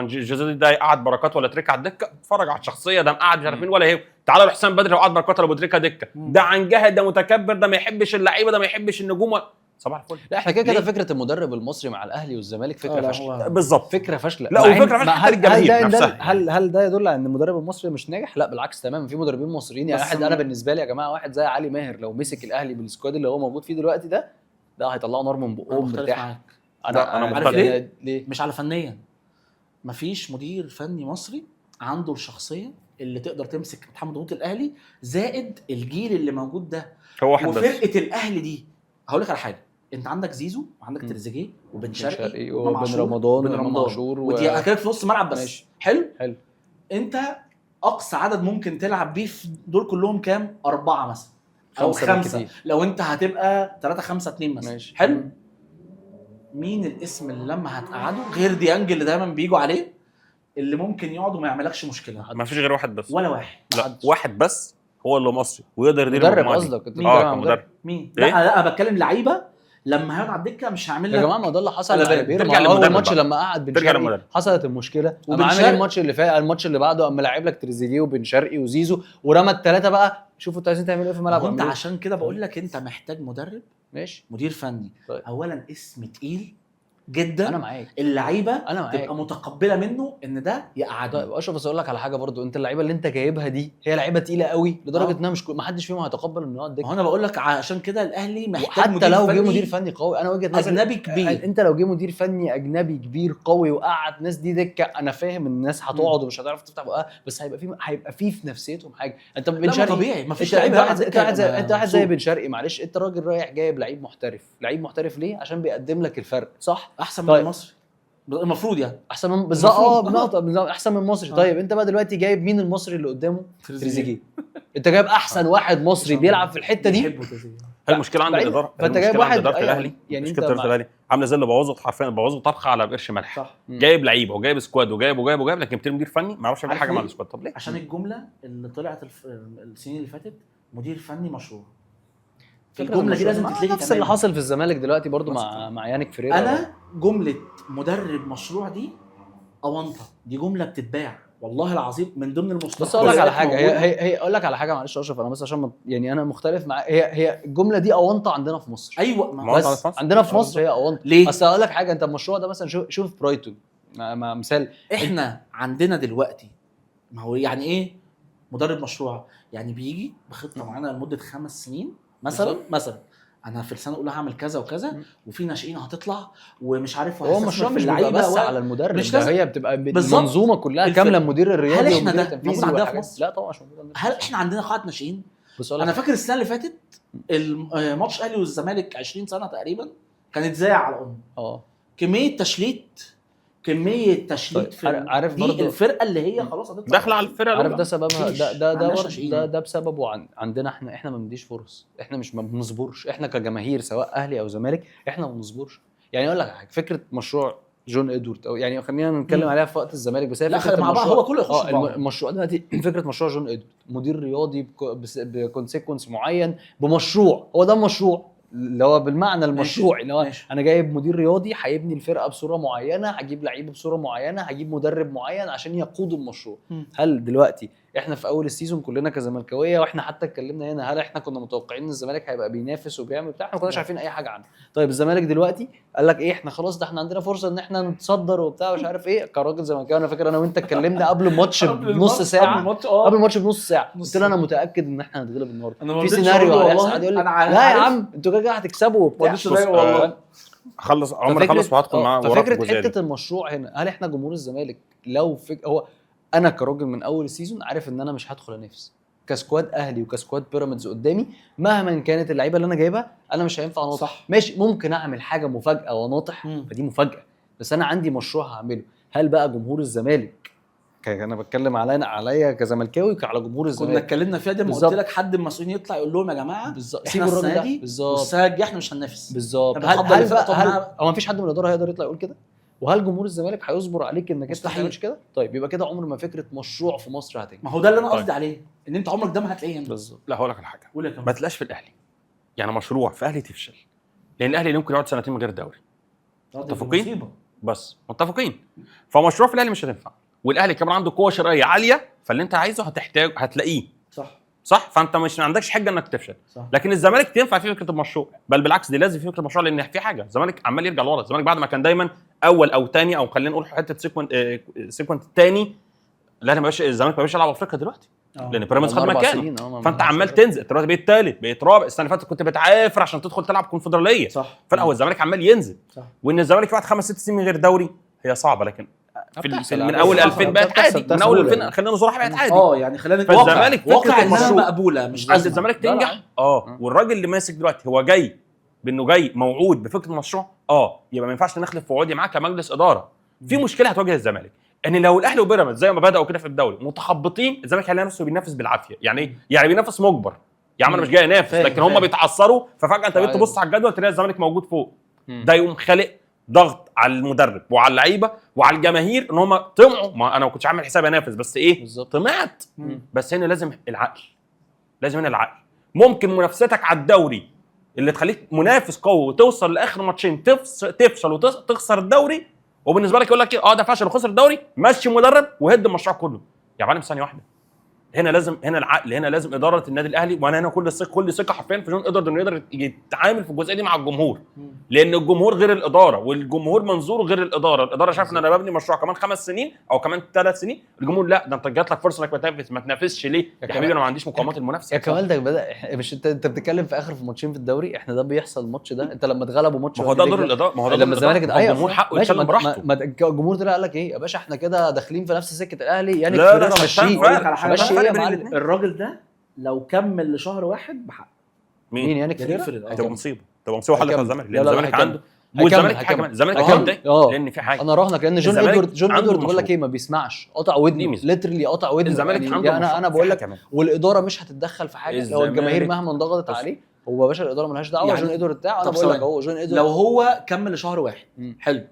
جوزيه ده قعد بركات ولا تريكه على الدكه؟ اتفرج على الشخصيه ده، مقعد مش عارفين ولا هي. تعالوا لحسام بدري وقعد بركات ولا ابو تريكه دكه، ده عنجهد، ده متكبر، ده ما يحبش اللعيبه، ده ما يحبش النجوم. صباح الفل. لا احنا كده فكره المدرب المصري مع الاهلي والزمالك فكره فاشله بالظبط، فكره فاشله. لا وفكره فاشله الجماهير نفسها. هل ده يدل على ان المدرب المصري مش ناجح؟ لا بالعكس تماما. في مدربين مصريين يعني انا بالنسبه لي يا جماعه واحد زي علي ماهر لو مسك الاهلي بالسكواد اللي هو موجود فيه دلوقتي ده هيطلعوا نار من بقهم مرتاح. انا عارف ليه؟ مش على فنيا. مفيش مدير فني مصري عنده الشخصيه اللي تقدر تمسك محمد ضغوط الاهلي زائد الجيل اللي موجود ده. هو واحد وفرقه الاهلي دي هقول لك على حاجه، انت عندك زيزو وعندك تريزيجيه وبن شرقي وبن رمضان وامام عاشور ودي اكلك في نص ملعب بس. حلو. انت اقصى عدد ممكن تلعب بيه في دول كلهم كام؟ 4 مثلا او 5 لو انت هتبقى 3-5-2 مثلا. حلو. مين الاسم اللي لما هتقعده غير ديانج اللي دايما بيجوا عليه اللي ممكن يقعد وما يعملكش مشكله؟ ما فيش غير واحد بس. ولا واحد. لا واحد بس هو اللي مصري ويقدر يدير مدرب. قصدك انت مدرب مين؟ لا انا بتكلم لعيبه لما هيقعد على الدكه مش هعمل لك يا جماعه. ما ده اللي حصل على بيرما اول ماتش لما قعد بن شرقي حصلت المشكله. اما عامل الماتش اللي فات الماتش اللي بعده اما لاعب لك تريزيجيه وبن شرقي وزيزو ورمى الثلاثه بقى. شوفوا انتوا عايزين تعملوا ايه في الملعب. انت عشان كده بقول لك انت محتاج مدرب ماشي مدير فني. طيب. اولا اسم تقيل جدا. انا معاك. اللعيبه تبقى متقبله منه ان ده يقعدها. طيب اشرف بس اقول لك على حاجه برضو. انت اللعيبه اللي انت جايبها دي هي لعيبه تقيله قوي لدرجه انها مش ما حدش فيهم هيتقبل انه يقعد دكه. انا بقول لك عشان كده الاهلي محتاج حتى لو جه مدير فني قوي. انا وجهه نظري اجنبي كبير. انت لو جه مدير فني اجنبي كبير قوي وقعد الناس دي دكه انا فاهم الناس هتقعد ومش هتعرف تفتح بقها بس هيبقى في نفسيتهم حاجه. انت بن شرقي طبيعي مفيش انت واحد زي بن شرقي معلش. انت راجل رايح جايب لعيب محترف ليه؟ عشان بيقدم لك الفرق صح احسن من المصري المفروض يعني احسن من بالظبط بنقطه احسن من المصري. طيب انت بقى دلوقتي جايب مين المصري اللي قدامه؟ تريزيجيه. انت جايب احسن واحد مصري بيلعب في الحته دي. المشكله عند الاداره. فانت جايب واحد الاهلي يعني انت الاهلي عامله زي اللي بوظوا طبخه على قرش ملح. جايب لعيبه وجايب سكواد وجايب لكن بتيجي مدير فني ما يعرفش يعمل حاجه مع السكواد. طب ليه؟ عشان الجمله اللي طلعت السنين اللي فاتت مدير فني مشروع. الجمله دي لازم تتلغي. نفس اللي حاصل في الزمالك دلوقتي برضو مع يانيك فريرا. انا جمله مدرب مشروع دي اونطه دي جمله بتتباع والله العظيم من ضمن المصطلحات. بس اقول لك على حاجه هي اقول لك على حاجه معلش اشرف انا بس عشان يعني انا مختلف مع هي الجمله دي اونطه عندنا في مصر. ايوه بس عندنا في مصر هي اونطه ليه؟ اصل اقول لك حاجه. انت المشروع ده مثلا شوف برايتون مثال. احنا عندنا دلوقتي ما هو يعني ايه مدرب مشروع؟ يعني بيجي بخطه معينه لمده 5 سنين مثلا انا في السنه الاولى هعمل كذا وكذا وفي ناشئين هتطلع ومش عارف. هو المشروع مش بيبقى بس على المدرب مش هي بتبقى المنظومه كلها كامله. المدير الرياضي والمدير التنفيذي عندنا في لا طبعا مش موجود. هل احنا عندنا قاعده ناشئين؟ انا فاكر السنه اللي فاتت الماتش الاهلي والزمالك 20 سنه تقريبا كانت زايع على كميه تشليت طيب. في عارف دي الفرقه اللي هي خلاص هتطلع داخله على الفرقه. عارف ده سببها ده بسببه عندنا احنا ما بنديش فرص. احنا مش ما بنصبرش. احنا كجماهير سواء اهلي او زمالك احنا ما بنصبرش. يعني اقول لك حاجه فكره مشروع جون ادوارد او يعني خلينا نتكلم عليها في وقت الزمالك بس هي فكره مع بعض هو كله يخش المشروع دلوقتي فكره مشروع جون ادوارد مدير رياضي بكونسيكونس معين بمشروع. هو ده المشروع اللي هو بالمعنى المشروعي اللي هو انا جايب مدير رياضي هيبني الفرقه بصوره معينه هجيب لعيبه بصوره معينه هجيب مدرب معين عشان يقود المشروع. هل دلوقتي احنا في اول السيزون كلنا كزملكاويه واحنا حتى اتكلمنا هنا هل احنا كنا متوقعين ان الزمالك هيبقى بينافس وبيعمل بتاع؟ احنا ما كناش عارفين اي حاجه عنه. طيب الزمالك دلوقتي قال لك ايه احنا خلاص ده احنا عندنا فرصه ان احنا نتصدر وبتاع مش عارف ايه. كراجل زملكاوي انا فاكر انا وانت اتكلمنا قبل الماتش بنص ساعه قبل الماتش بنص ساعه قلت له انا متاكد ان احنا هنتغلب النهارده. في سيناريو هيحصل يقول لي لا يا عم انتوا كده هتكسبوا وبتاع. والله خلص عمر خلص وهدخل معاه وراك. ففكره حته المشروع هنا هل احنا جمهور الزمالك لو هو انا كراجل من اول السيزون عارف ان انا مش هدخل انافس كسكواد اهلي وكسكواد بيراميدز قدامي مهما كانت اللعيبه اللي انا جايبها انا مش هينفع اناطح. ماشي ممكن اعمل حاجه مفاجاه واناطح فدي مفاجاه بس انا عندي مشروع هعمله. هل بقى جمهور الزمالك انا بتكلم عليا كزملكاوي على جمهور الزمالك. كنا اتكلمنا فيها دي لما قلت لك حد من المسؤولين يطلع يقول لهم يا جماعه سيبوا الراجل ده بالظبط، والسنه الجايه احنا مش هننافس بالظبط. هل هو ما فيش حد من الاداره هيقدر يطلع يقول كده؟ وهل جمهور الزمالك هيصبر عليك انك انت ما تعملش كده؟ طيب يبقى كده عمر ما فكره مشروع في مصر هتنجح. ما هو ده اللي انا قصدي عليه، ان انت عمرك ده ما هتلاقيه هنا بالظبط. لا هقول لك على حاجه، قول يا ما تلاقيش في الاهلي يعني مشروع في اهلي تفشل، لان الاهلي ممكن يقعد سنتين من غير دوري. متفقين؟ بس متفقين. فمشروع في الاهلي مش هتنفع، والاهلي كمان عنده قوه شرائيه عاليه، فاللي انت عايزه هتلاقيه. صح، فانت مش ما عندكش حاجه انك تفشل. صح. لكن الزمالك تنفع فيه فكره المشروع، بل بالعكس دي لازم فيه فكره المشروع، لان في حاجه الزمالك عمال يرجع لورا. الزمالك بعد ما كان دايما اول او ثاني او خلينا نقول حته سيكونت الثاني، لا ما بقاش الزمالك ما بقاش يلعب افريقيا دلوقتي لان بيراميدز خد مكانه. فانت عمال تنزل، دلوقتي بقيت ثالث بقيت رابع، السنه اللي فاتت كنت بتعافر عشان تدخل تلعب كونفدراليه. صح. فالاول الزمالك عمال ينزل. صح. وان الزمالك يقعد 5 6 سنين من غير دوري هي صعبه، لكن من اول 2000 بقت عادي، من اول 2000 خلينا صراحه بقت عادي. يعني خلينا فالزمالك واقع انها مقبوله، مش عايز الزمالك تنجح. والراجل اللي ماسك دلوقتي هو جاي بانه جاي موعود بفكره المشروع، يبقى ما ينفعش نخلف في وعودي معاه كمجلس اداره. في مشكله هتواجه الزمالك، ان لو الاهلي وبيراميدز زي ما بداوا كده في الدوري متخبطين، الزمالك هيلاقي نفسه بينافس بالعافيه. يعني ايه؟ يعني بينافس مجبر، يا عم انا مش جاي انافس، لكن هم بيتعثروا، ففجاه انت بقيت تبص على الجدول تلاقي الزمالك موجود فوق. ده يقوم خالق ضغط على المدرب وعلى اللعيبه وعلى الجماهير ان هم طمعوا. ما انا ما كنتش عامل حساب انافس، بس ايه طمعت. بس هنا لازم العقل، لازم هنا العقل. ممكن منافستك على الدوري اللي تخليك منافس قوي وتوصل لاخر ماتشين تفشل وتخسر الدوري، وبالنسبه لك يقول لك ده فشل وخسر الدوري، مشي مدرب وهد المشروع كله. يا معلم ثانيه واحده، هنا لازم العقل، هنا لازم اداره النادي الاهلي. وانا هنا كل ثقه حرفيا في جون ادوارد انه يقدر يتعامل في الجزئيه دي مع الجمهور، لان الجمهور غير الاداره، والجمهور منظوره غير الاداره شايف ان انا ببني مشروع كمان 5 سنين او كمان 3 سنين، الجمهور لا ده انت جات لك فرصه انك ما تنافسش ليه يا حبيبي؟ انا ما عنديش مقاومات المنافسه. يا كمال ده بدا مش انت بتتكلم في اخر ماتشين في الدوري، احنا ده بيحصل الماتش ده انت لما اتغلبوا ماتش، ما هو ده دور الاداره، ما هو ده لما الزمالك الجمهور حقه يتكلم براحته. الجمهور طلع قال لك ايه يا باشا؟ احنا كده داخلين في نفس سكه الاهلي، يعني لا ماشي يا معلم. الراجل ده لو كمل لشهر واحد بحق. مين يعني كفيرا؟ تبقى مصيبه حل في الزمالك، لان الزمالك عنده والزمالك حاجه، الزمالك عنده لان في حاجه. انا راهنك لان جون ادوارد بقول لك ايه، ما بيسمعش، قطع ودني ليترلي قطع ودني. الزمالك يعني عنده انا بقول لك، والاداره مش هتتدخل في حاجه لو الجماهير مهما انضغطت عليه. هو يا باشا الاداره مالهاش دعوه. يعني جون ادوارد بتاعه انا بقول لك اهو، جون ادوارد لو هو كمل لشهر واحد حلو،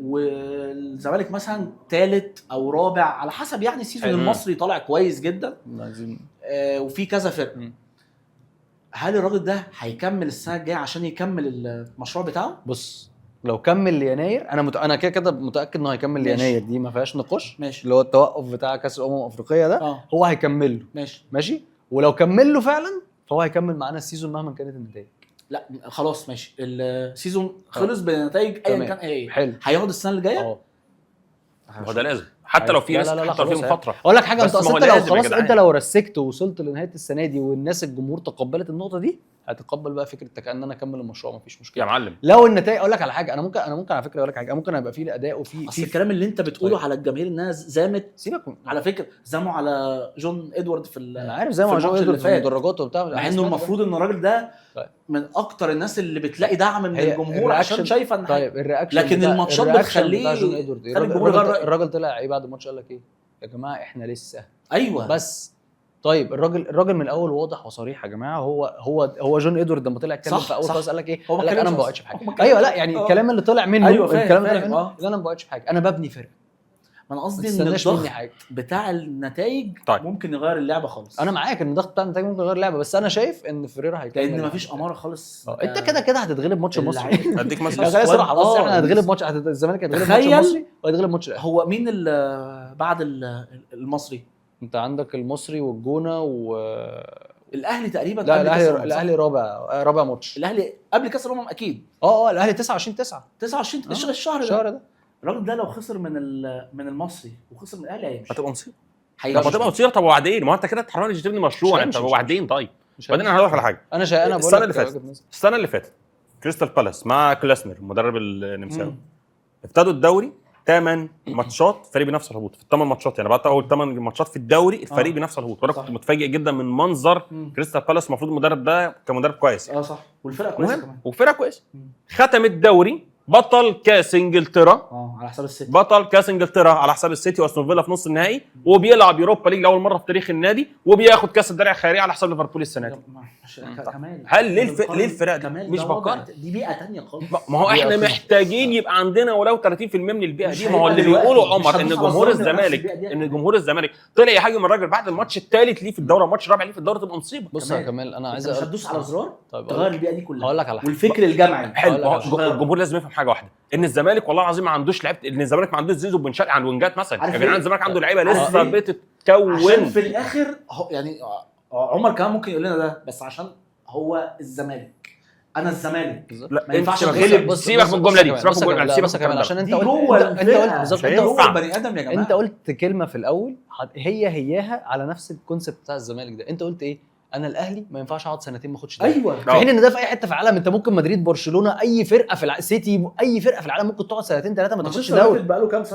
والزمالك مثلا ثالث او رابع على حسب يعني السيزون المصري طالع كويس جدا، وفي كذا فرقه، هل الراجل ده هيكمل السنه الجايه عشان يكمل المشروع بتاعه؟ بص لو كمل ليناير انا كده متاكد انه هيكمل ليناير، دي ما فيهاش نقاش. اللي هو التوقف بتاع كاس الافريقيه ده هو هيكمل له. ماشي. ولو كمل له فعلا فهو هيكمل معانا السيزون مهما كانت النتائج. لا خلاص ماشي، السيزون خلص بنتائج ايا كان ايه، هياخد السنه اللي جايه. هو ده لازم، حتى لو في ناس حتى لو في مخاطره. اقول لك حاجه، انت لو خلاص انت لو رسكت ووصلت لنهايه السنه دي والناس الجمهور تقبلت النقطه دي، هتقبل بقى فكره ان انا اكمل المشروع، مفيش مشكله يا معلم. لو النتائج، اقول لك على حاجه، انا ممكن على فكره اقول لك حاجه، ممكن ابقى في اداء وفي الكلام اللي انت بتقوله على الجماهير انها زامت. سيبك على فكره زاموا على جون ادوارد في انا عارف زاموا على جون ادوارد في المدرجات وبتاع، مع انه المفروض ان الراجل ده من اكتر الناس اللي بتلاقي دعم من الجمهور عشان شايفه ان طيب الرياكشن، لكن الماتشات بتخليه الراجل طلع ايه بعد الماتش؟ قال لك ايه يا جماعه احنا لسه بس. طيب الراجل من الاول واضح وصريح يا جماعه. هو جون ادوارد لما طلع اتكلم في اول خالص قال لك ايه؟ قال لك انا ما بوعدش بحاجه. ايوه لا يعني الكلام اللي طلع منه، الكلام اللي طلع منه انا ما بوعدش بحاجه، انا ببني فرقه. ما انا قصدي ان الضغط بتاع النتائج ممكن يغير اللعبه خالص. انا معاك ان الضغط بتاع النتائج ممكن يغير اللعبه، بس انا شايف ان فريرا هيكمل لان مفيش اماره خالص. انت كده هتتغلب ماتش المصري. اديك مثلا صراحه بس احنا هنتغلب ماتش، الزمالك هيتغلب ماتش المصري وهيتغلب ماتش الاهلي. هو مين بعد المصري؟ انت عندك المصري والجونه الاهلي تقريبا. لا الاهلي رابع ماتش. الاهلي قبل كاس الامم اكيد. الاهلي 29 الشهر ده. الراجل ده لو خسر من المصري وخسر من الاهلي هيمشي. هتبقى مصيبه. هتبقى مصيبه. طب وبعدين ما انت كده تحاول تبني مشروع انت وبعدين. طيب بعدين انا هقول لك على حاجه. انا بقول لك السنه اللي فاتت كريستال بالاس مع كلاسنر المدرب النمساوي ابتدوا الدوري 8 ماتشات فريق بنفس الهبوط في 8 ماتشات، يعني بعد اول 8 ماتشات في الدوري الفريق بنفس الهبوط. وانا كنت متفاجئ جدا من منظر كريستال بالاس. المفروض المدرب ده كمدرب كويس صح، والفرقه كويسه كمان وفرقه كويسه. ختم الدوري بطل كاس انجلترا على حساب السيتي، بطل كاس انجلترا على حساب السيتي واستون فيلا في نص النهائي، وبيلعب يوروبا ليج لاول مره في تاريخ النادي، وبياخد كاس الدرع الخيريه على حساب ليفربول السنه دي. هل ليه الفرق دي مش بقارن؟ دي بيئه ثانيه خالص. ما هو احنا محتاجين يبقى عندنا ولو 30% من البيئه دي. ما هو اللي بيقولوا عمر ان جمهور الزمالك طلع يهاجم الراجل بعد الماتش الثالث ليه في الدوره، الماتش الرابع ليه في الدوره، تبقى مصيبه. بص يا كمال انا عايز هتدوس على زرار تغير البيئه دي كلها. هقول لك على حاجه، والفكر الجمعي حلو. الجمهور لازم يفهم حاجه واحده، ان الزمالك والله العظيم ما عندوش لعيبه، ان الزمالك ما عندوش زيزو بن شرقي عن وينجات مثلا. يا جدعان الزمالك عنده لعيبه لسه بتتكون. عشان في الاخر يعني عمر كمان ممكن يقول لنا ده، بس عشان هو الزمالك، انا الزمالك ما ينفعش اغلب. سيبك من الجمله دي، سيبك من الجمله، سيبك كمان عشان انت قلت بالظبط انت هو البني ادم يا جماعه. انت قلت كلمه في الاول هياها على نفس الكونسيبت بتاع الزمالك ده. انت قلت ايه؟ انا الاهلي ما ينفعش اقعد سنتين ما اخدش دوري. ايوه، في حين ان ده في اي حته في العالم، انت ممكن مدريد، برشلونه، اي فرقه في السيتي، اي فرقه في العالم ممكن تقعد سنتين ثلاثه ما تاخدش دوري.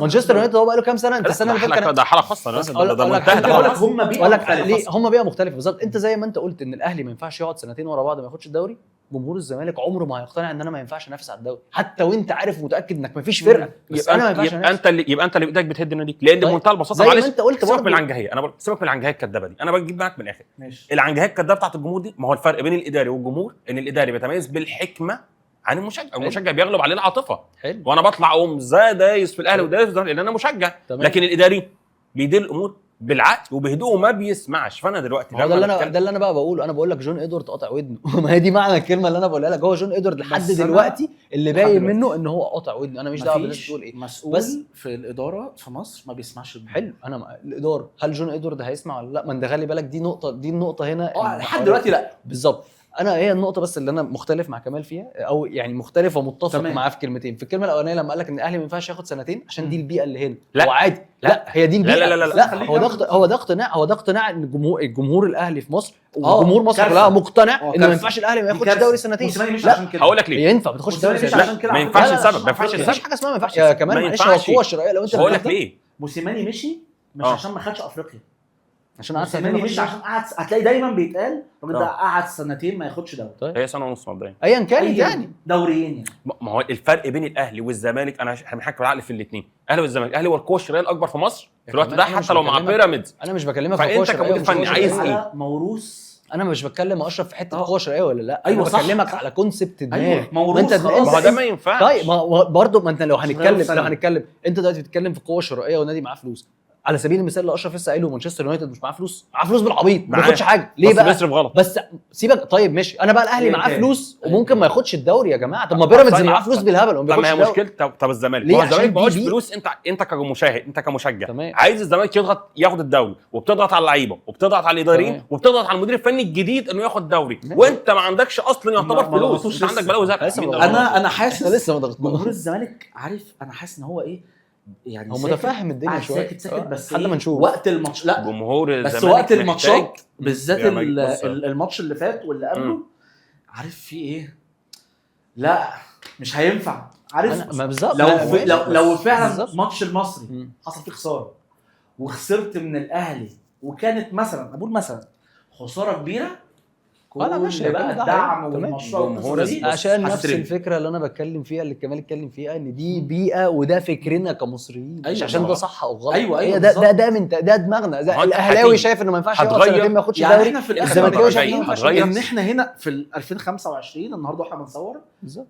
مانشستر يونايتد هو بقى له كام سنه؟ انت السنه اللي فاتت ده حاله خاصه. ده منتهى. هم بيئه مختلفه بالظبط. انت زي ما انت قلت ان الاهلي ما ينفعش يقعد سنتين ورا بعض ما ياخدش الدوري، جمهور الزمالك عمره ما هيقتنع ان انا ما ينفعش انافس على الدوري، حتى وانت عارف متاكد انك ما فيش فرقه. يبقى انت اللي بايدك بتهد النادي، لان بمنتهى البساطه معلش انت قلت سيبك من العنجهيه. انا سيبك من العنجهيه الكدابه دي، انا بجيب معاك من الاخر. العنجهيه الكدابه بتاعت الجمهور دي، ما هو الفرق بين الاداري والجمهور ان الاداري بيتميز بالحكمه عن المشجع. المشجع بيغلب عليه العاطفه، وانا بطلع اقوم دايس في الاهلي ودايس لان انا مشجع. لكن الاداري بيدير الامور بالعقل وبهدوء وما بيسمعش. فانا دلوقتي ده اللي انا بقى بقوله. انا بقول لك جون ادوارد قاطع ودنه. ما هي دي معنى الكلمه اللي انا بقولها لك. هو جون ادوارد لحد دلوقتي اللي باين منه ان هو قاطع ودنه. انا مش دعوه بالناس بتقول ايه، بس في الاداره في مصر ما بيسمعش. حلو. انا الاداره، هل جون ادوارد هيسمع ولا لا؟ ما انت خلي بالك دي النقطه هنا لحد دلوقتي لا. بالظبط. هي النقطه بس اللي انا مختلف مع كمال فيها، او يعني مختلف ومتفق معاه في كلمتين. في الكلمه الاولانيه لما قال لك ان الاهلي ما ينفعش ياخد سنتين عشان دي البيئه اللي هنا. هو عادي. لا هي دي البيئه. لا هو ده اقتناع ان الجمهور الاهلي في مصر وجمهور مصر كلها مقتنع ان ما ينفعش الاهلي ما ياخدش دوري سنتين. لا هقول لك ليه ينفع ما تاخدش دوري سنتين. ما ينفعش السبب. ما ينفعش مفيش حاجه اسمها ما ينفعش يا كمان. معلش هو القوه الشرعيه لو انت هقول لك ليه موسيماني مشي مش عشان ما خدش افريقيا، عشان قعد سنتين مش عشان قعد. هتلاقي دايما بيتقال الراجل ده قعد سنتين ما ياخدش دوري. هي سنه ونص مبدئيا ايا كان يعني دوريين يعني. ما هو الفرق بين الاهلي والزمالك، انا بنحكي بالعقل في الاثنين. الاهلي والزمالك، الاهلي هو القوه الشرائيه الاكبر في مصر في الوقت ده حتى لو مع بيراميدز. انا مش بكلمك في القوه الشرائيه. فانت كمدير فني عايز ايه؟ موروث. انا مش بتكلم اشرف في حته قوه شرائيه ولا لا. ايوه انا بكلمك على كونسبت دماغ. أيوة. ما انت ما هو ده ما ينفعش. طيب ما برضه ما انت لو هنتكلم انت دلوقتي بتتكلم في قوه شرائيه والنادي معاه فلوس. على سبيل المثال اللي اشرف لسه قايله مانشستر يونايتد مش معاه فلوس، معاه فلوس بالعبيط ما بياخدش حاجه. ليه بقى؟ بيصرف غلط. بس سيبك. طيب ماشي، انا بقى الاهلي معاه فلوس وممكن ما ياخدش الدوري يا جماعه. طب ما بيراميدز معاه فلوس بالهبل وما بياخدش الدوري. مشكله. طب الزمالك، هو الزمالك معهوش فلوس. انت كمشاهد، انت كمشجع عايز الزمالك ياخد الدوري، وبتضغط على اللعيبه وبتضغط على الاداريين وبتضغط على المدير الفني الجديد انه ياخد دوري، وانت ما عندكش اصلا يعتبر فلوس. انت عندك بلاوي زرقاء. انا حاسس لسه ما ضغطناش. جمهور الزمالك عارف، انا حاسس ان هو ايه يعني، هو متفاهم الدنيا شويه ساكت بس لحد ما نشوف وقت الماتش. لا جمهور الزمالك بس وقت الماتشات بالذات الماتش اللي فات واللي قبله، عارف في ايه؟ لا مش هينفع. عارف ما بالظبط. لو فعلا ماتش المصري حصل فيه خساره وخسرت من الاهلي، وكانت مثلا اقول مثلا خساره كبيره، انا ماشي بقى الدعم والمشروع عشان نفس الفكره اللي انا بتكلم فيها، اللي كمال اتكلم فيها، ان دي بيئه وده فكرنا كمصريين. مش عشان ده صح او غلط. ايوه ده دماغنا. الاهلاوي شايف انه ما ينفعش يقعد سنتين ما ياخدش دوري. احنا في الزمالكاوي شايف ان احنا هنا في 2025 النهارده واحنا بنصور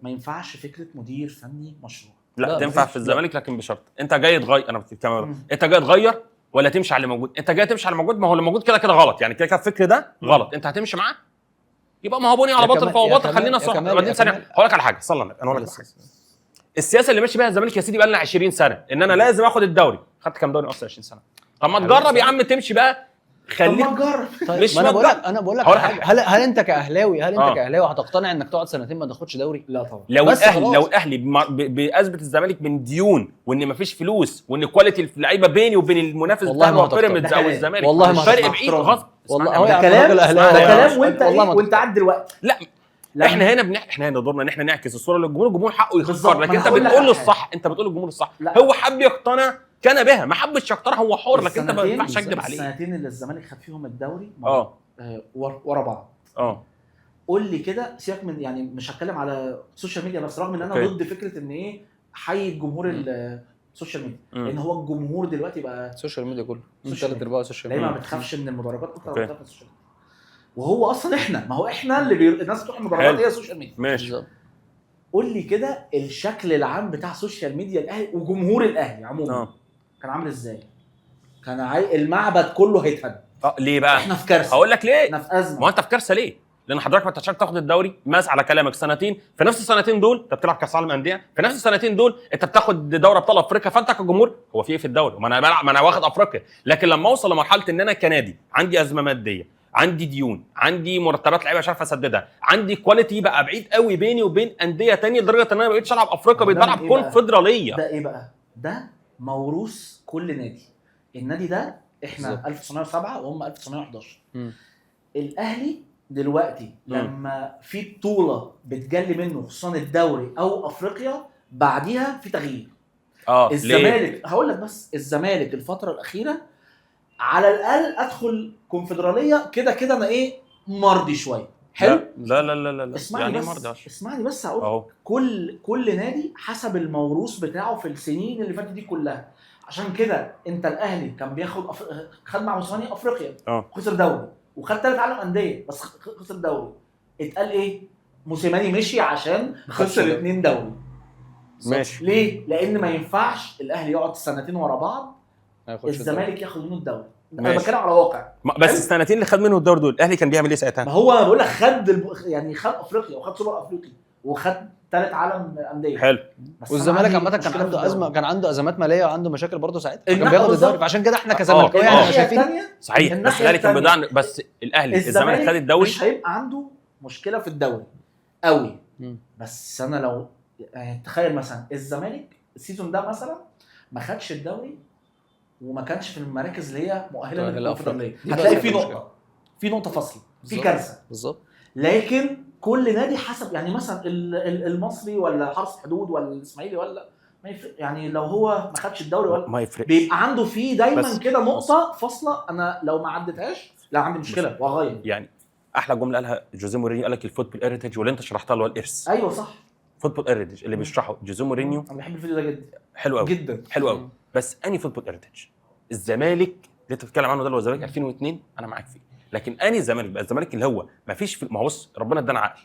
ما ينفعش فكره مدير فني مشروع. لا تنفع في الزمالك لكن بشرط. انت جاي تغير. انا بتكلم انت جاي تغير ولا تمشي على اللي موجود؟ انت جاي تمشي على اللي موجود، ما هو اللي موجود كده غلط يعني. كده الفكر ده غلط. انت هتمشي معاه يبقى ما هو بني على بطل فهو بطل. خلينا صح. بعدين ثانيه هقول لك على حاجه. صلى الله انا هقول لك السياسه اللي ماشي بيها الزمالك يا سيدي بقى لنا 20 سنه ان انا لازم اخد الدوري. خدت كام دوري اصلا 20 سنه؟ طب ما تجرب يا عم تمشي بقى. خليك تجرب. مش انا بقول لك هل انت كاهلاوي هتقتنع انك تقعد سنتين ما تاخدش دوري؟ لا طبعا. لو الاهلي باثبت الزمالك من ديون وان مفيش فلوس وان كواليتي اللعيبه بيني وبين المنافس بتاعه بيراميدز او الزمالك والله فرق بعيد غصب. والله ده كلام وانت قاعد دلوقتي. لا احنا هنا دورنا ان احنا نعكس الصوره للجمهور. الجمهور حقه يختار، لكن انت بتقول له الصح. انت بتقول للجمهور الصح. هو حب يقتنع كان بها، ما حبش يقتنع هو حر. لكن انت ما ينفعش تكذب عليه. السنتين اللي الزمالك خد فيهم الدوري ورا بعض قول لي كده، سيبك من يعني مش هتكلم على السوشيال ميديا بس، رغم ان انا ضد فكره ان ايه حي الجمهور السوشيال ميديا، لان هو الجمهور دلوقتي بقى السوشيال ميديا كله 3/4 السوشيال ميديا، ما بتخافش من المدرجات اكتر ما بتخاف من السوشيال ميديا. وهو اصلا احنا، ما هو احنا اللي الناس بتروح المدرجات هي السوشيال ميديا. ماشي. قول لي كده الشكل العام بتاع السوشيال ميديا الاهلي وجمهور الاهلي عموما كان عامل ازاي؟ كان المعبد كله هيتهد. ليه بقى؟ احنا في كارثه. هقول لك ليه. احنا في ازمه. ما انت في كارثه ليه؟ لان حضرتك ما انتش تاخد الدوري، ماس على كلامك سنتين، في نفس السنتين دول انت بتلعب كاس عالم انديه، في نفس السنتين دول انت بتاخد دوري ابطال افريقيا، فانت كجمهور هو في ايه في الدوري؟ ما انا واخد افريقيا. لكن لما اوصل لمرحله ان انا كنادي عندي ازمه ماديه، عندي ديون، عندي مرتبات لعيبه مش عارف اسددها، عندي كواليتي بقى بعيد قوي بيني وبين انديه ثانيه لدرجه ان انا ما بقتش العب افريقيا، بقيت بلعب كونفدراليه. ده ايه بقى؟ ده موروث كل نادي. النادي ده احنا 1907 وهم 1911. الاهلي دلوقتي لما في بطوله بتجلي منه خصوصا الدوري او افريقيا بعديها في تغيير. الزمالك هقول لك بس، الزمالك الفتره الاخيره على الاقل ادخل كونفدراليه كده انا ايه مرضي شويه. حلو. لا اسمعني يعني بس، اسمعني بس هقول كل نادي حسب الموروث بتاعه في السنين اللي فاتت دي كلها. عشان كده انت الاهلي كان بياخد خد مع موسيماني افريقيا خسر دوري، وخد 3 عالم انديه بس خسر دوري. اتقال ايه؟ موسيماني مشي عشان خسر 2 دوري. ماشي. ليه؟ لان ما ينفعش الاهلي يقعد سنتين ورا بعض الزمالك ياخد منه الدوري. انا بتكلم على واقع. بس السنتين اللي خد منه الدوري دول الاهلي كان بيعمل ايه ساعتها؟ ما هو بقول لك يعني خد افريقيا وخد سوبر افريقي وخد 3 عالم انديه. حلو. والزمالك عامه كان عنده ازمه، كان عنده ازمات ماليه وعنده مشاكل برضه ساعتها، كان بياخد الدوري. فعشان كده احنا كزملكاويه احنا شايفين صحيح. بس الاهلي كان بيضيع، بس الاهلي الزمالك خد الدوري مش هيبقى عنده مشكله في الدوري قوي. بس انا لو يعني تخيل مثلا الزمالك السيزون ده مثلا ما خدش الدوري وما كانش في المراكز اللي هي مؤهله للافريقيا، هتلاقي في نقطه فاصله، في كارثه بالظبط. لكن كل نادي حسب، يعني مثلا المصري ولا حرس حدود ولا الاسماعيلي ولا ما يفرق، يعني لو هو ما خدش الدوري ولا ما يفرقش، بيبقى عنده فيه دايما كده نقطه فاصله. انا لو ما عدتهاش لا عندي مشكله واغير. يعني احلى جمله قالها جوزيه مورينيو، قال لك الفوتبول هيريتج، واللي انت شرحتها اللي هو الارث. ايوه صح. فوتبول هيريتج اللي بيشرحه جوزيه مورينيو، انا بحب الفيديو ده جدا. حلو قوي جدا، حلو قوي. بس اني فوتبول هيريتج الزمالك اللي انت بتتكلم عنه ده اللي هو الزمالك 2002 انا معاك فيه، لكن اني الزمالك بقى الزمالك اللي هو ما فيش ما هو بص ربنا ادانا عقل،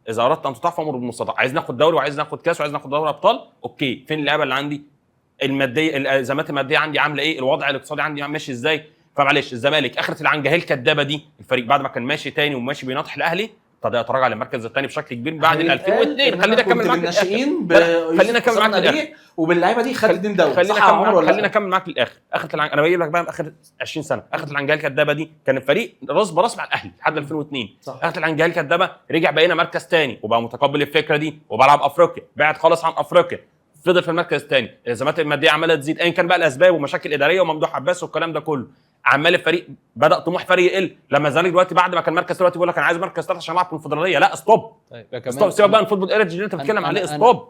اذا اردت ان تطاع فامر بالمستطاع، عايز ناخد دوري وعايز ناخد كاس وعايز ناخد دوري ابطال، اوكي فين اللعبه اللي عندي الماديه، الازمات الماديه عندي عامله ايه، الوضع الاقتصادي عندي ماشي ازاي. فمعلش الزمالك اخره العنجهيه الكدابه دي، الفريق بعد ما كان ماشي تاني وماشي بيناطح الاهلي ابتدى يتراجع للمركز الثاني بشكل كبير بعد 2002. خلينا نكمل معاك الناشئين، خلينا نكمل معاك للاخر، وباللعيبه دي خدت 2 دوري. خلينا نكمل معاك للاخر. انا بجيب لك بقى اخر 20 سنه اخره العنجهيه الكدابه دي كان الفريق راس براس مع الاهلي لحد 2002. اخره العنجهيه الكدابه رجع بقينا مركز ثاني وبقى متقبل الفكره دي وبلعب افريقيا، بعد خالص عن افريقيا فضل في المركز الثاني، الازمات الماديه عماله تزيد ايا كان بقى الاسباب ومشاكل اداريه وممدوح عباس والكلام ده كله، عمال الفريق بدا طموح فريق يقل. لما الزمالك دلوقتي بعد ما كان مركز دلوقتي بيقول لك انا عايز مركز 3 عشان العب كونفدراليه، لا ستوب. ستوب، سيبك بقى من الفوتبول ايرج اللي انت بتتكلم عليه، ستوب.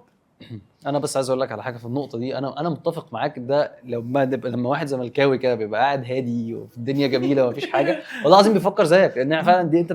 انا بس عايز اقول لك على حاجه في النقطه دي، انا متفق معاك. ده لما واحد زملكاوي كده بيبقى قاعد هادي وفي الدنيا جميله ومفيش حاجه، والله العظيم بيفكر زيك، لان فعلا دي انت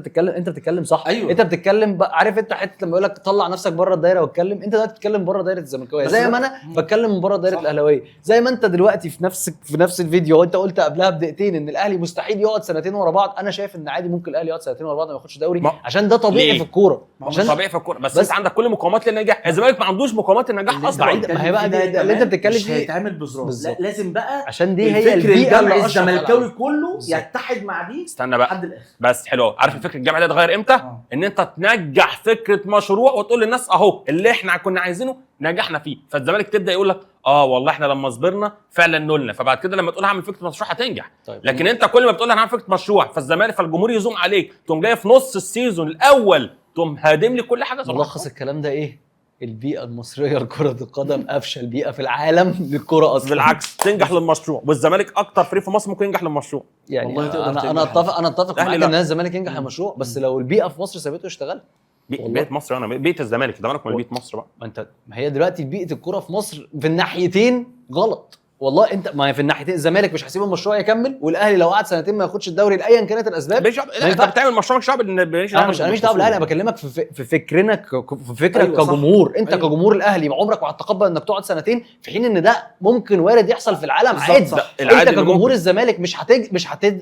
بتتكلم صح. أيوة. انت بتتكلم عارف انت حته لما يقول لك طلع نفسك بره الدايره واتكلم، انت دلوقتي بتتكلم بره دايره الزملكاويه زي ما انا بتكلم من بره دايره الاهلاويه، زي ما انت دلوقتي في نفس الفيديو وانت قلت قبلها بدقيقتين ان الاهلي مستحيل يقعد سنتين ورا بعض. انا شايف ان عادي ممكن الاهلي يقعد سنتين ورا بعض ما ياخدش دوري، عشان ده طبيعي في الكوره، عشان طبيعي في الكوره. بس انت عندك كل مقومات للنجاح، الزمالك ما عندوش مقومات النجاح اصلا. ما هي بقى اللي انت بتتكلم فيه هيتعمل بزرار، لازم بقى عشان دي هي البيئه اللي الزملكاوي كله يتحد مع دي. استنى بقى بس حلو. عارف الفكره الجامعه دي اتغير امتى؟ ان انت تنجح فكره مشروع وتقول للناس اهو اللي احنا كنا عايزينه نجحنا فيه، فالزمالك تبدا يقول لك والله احنا لما صبرنا فعلا نولنا، فبعد كده لما تقول هعمل فكره مشروع هتنجح. طيب. لكن انت كل ما بتقول انا هعمل فكره مشروع فالزمالك فالجمهور يزوم عليك، تقوم جاي في نص السيزون الاول تقوم هادم لي كل حاجه. ملخص الكلام ده ايه؟ البيئة المصرية لكرة القدم أفشل بيئة في العالم للكرة أصلا. بالعكس تنجح للمشروع، والزمالك أكتر فريق في مصر ممكن ينجح للمشروع. يعني أنا أتفق معاك إن الزمالك ينجح للمشروع، بس لو البيئة في مصر سابته يشتغل. بيئة مصر أنا بيئة الزمالك ولا بيئة مصر بقى؟ ما هي دلوقتي بيئة الكرة في مصر في الناحيتين غلط، والله انت ما في الناحيتين، الزمالك مش هيسيب المشروع يكمل، والاهلي لو قعد سنتين ما ياخدش الدوري لايا كانت الاسباب. انت بتعمل مشروع شعب ان انا مش دعوه بالاهلي، انا بكلمك في فكرنا في فكرك كجمهور. انت كجمهور الاهلي عمرك ما هتتقبل انك تقعد سنتين، في حين ان ده ممكن وارد يحصل في العالم عادي. انت كجمهور الزمالك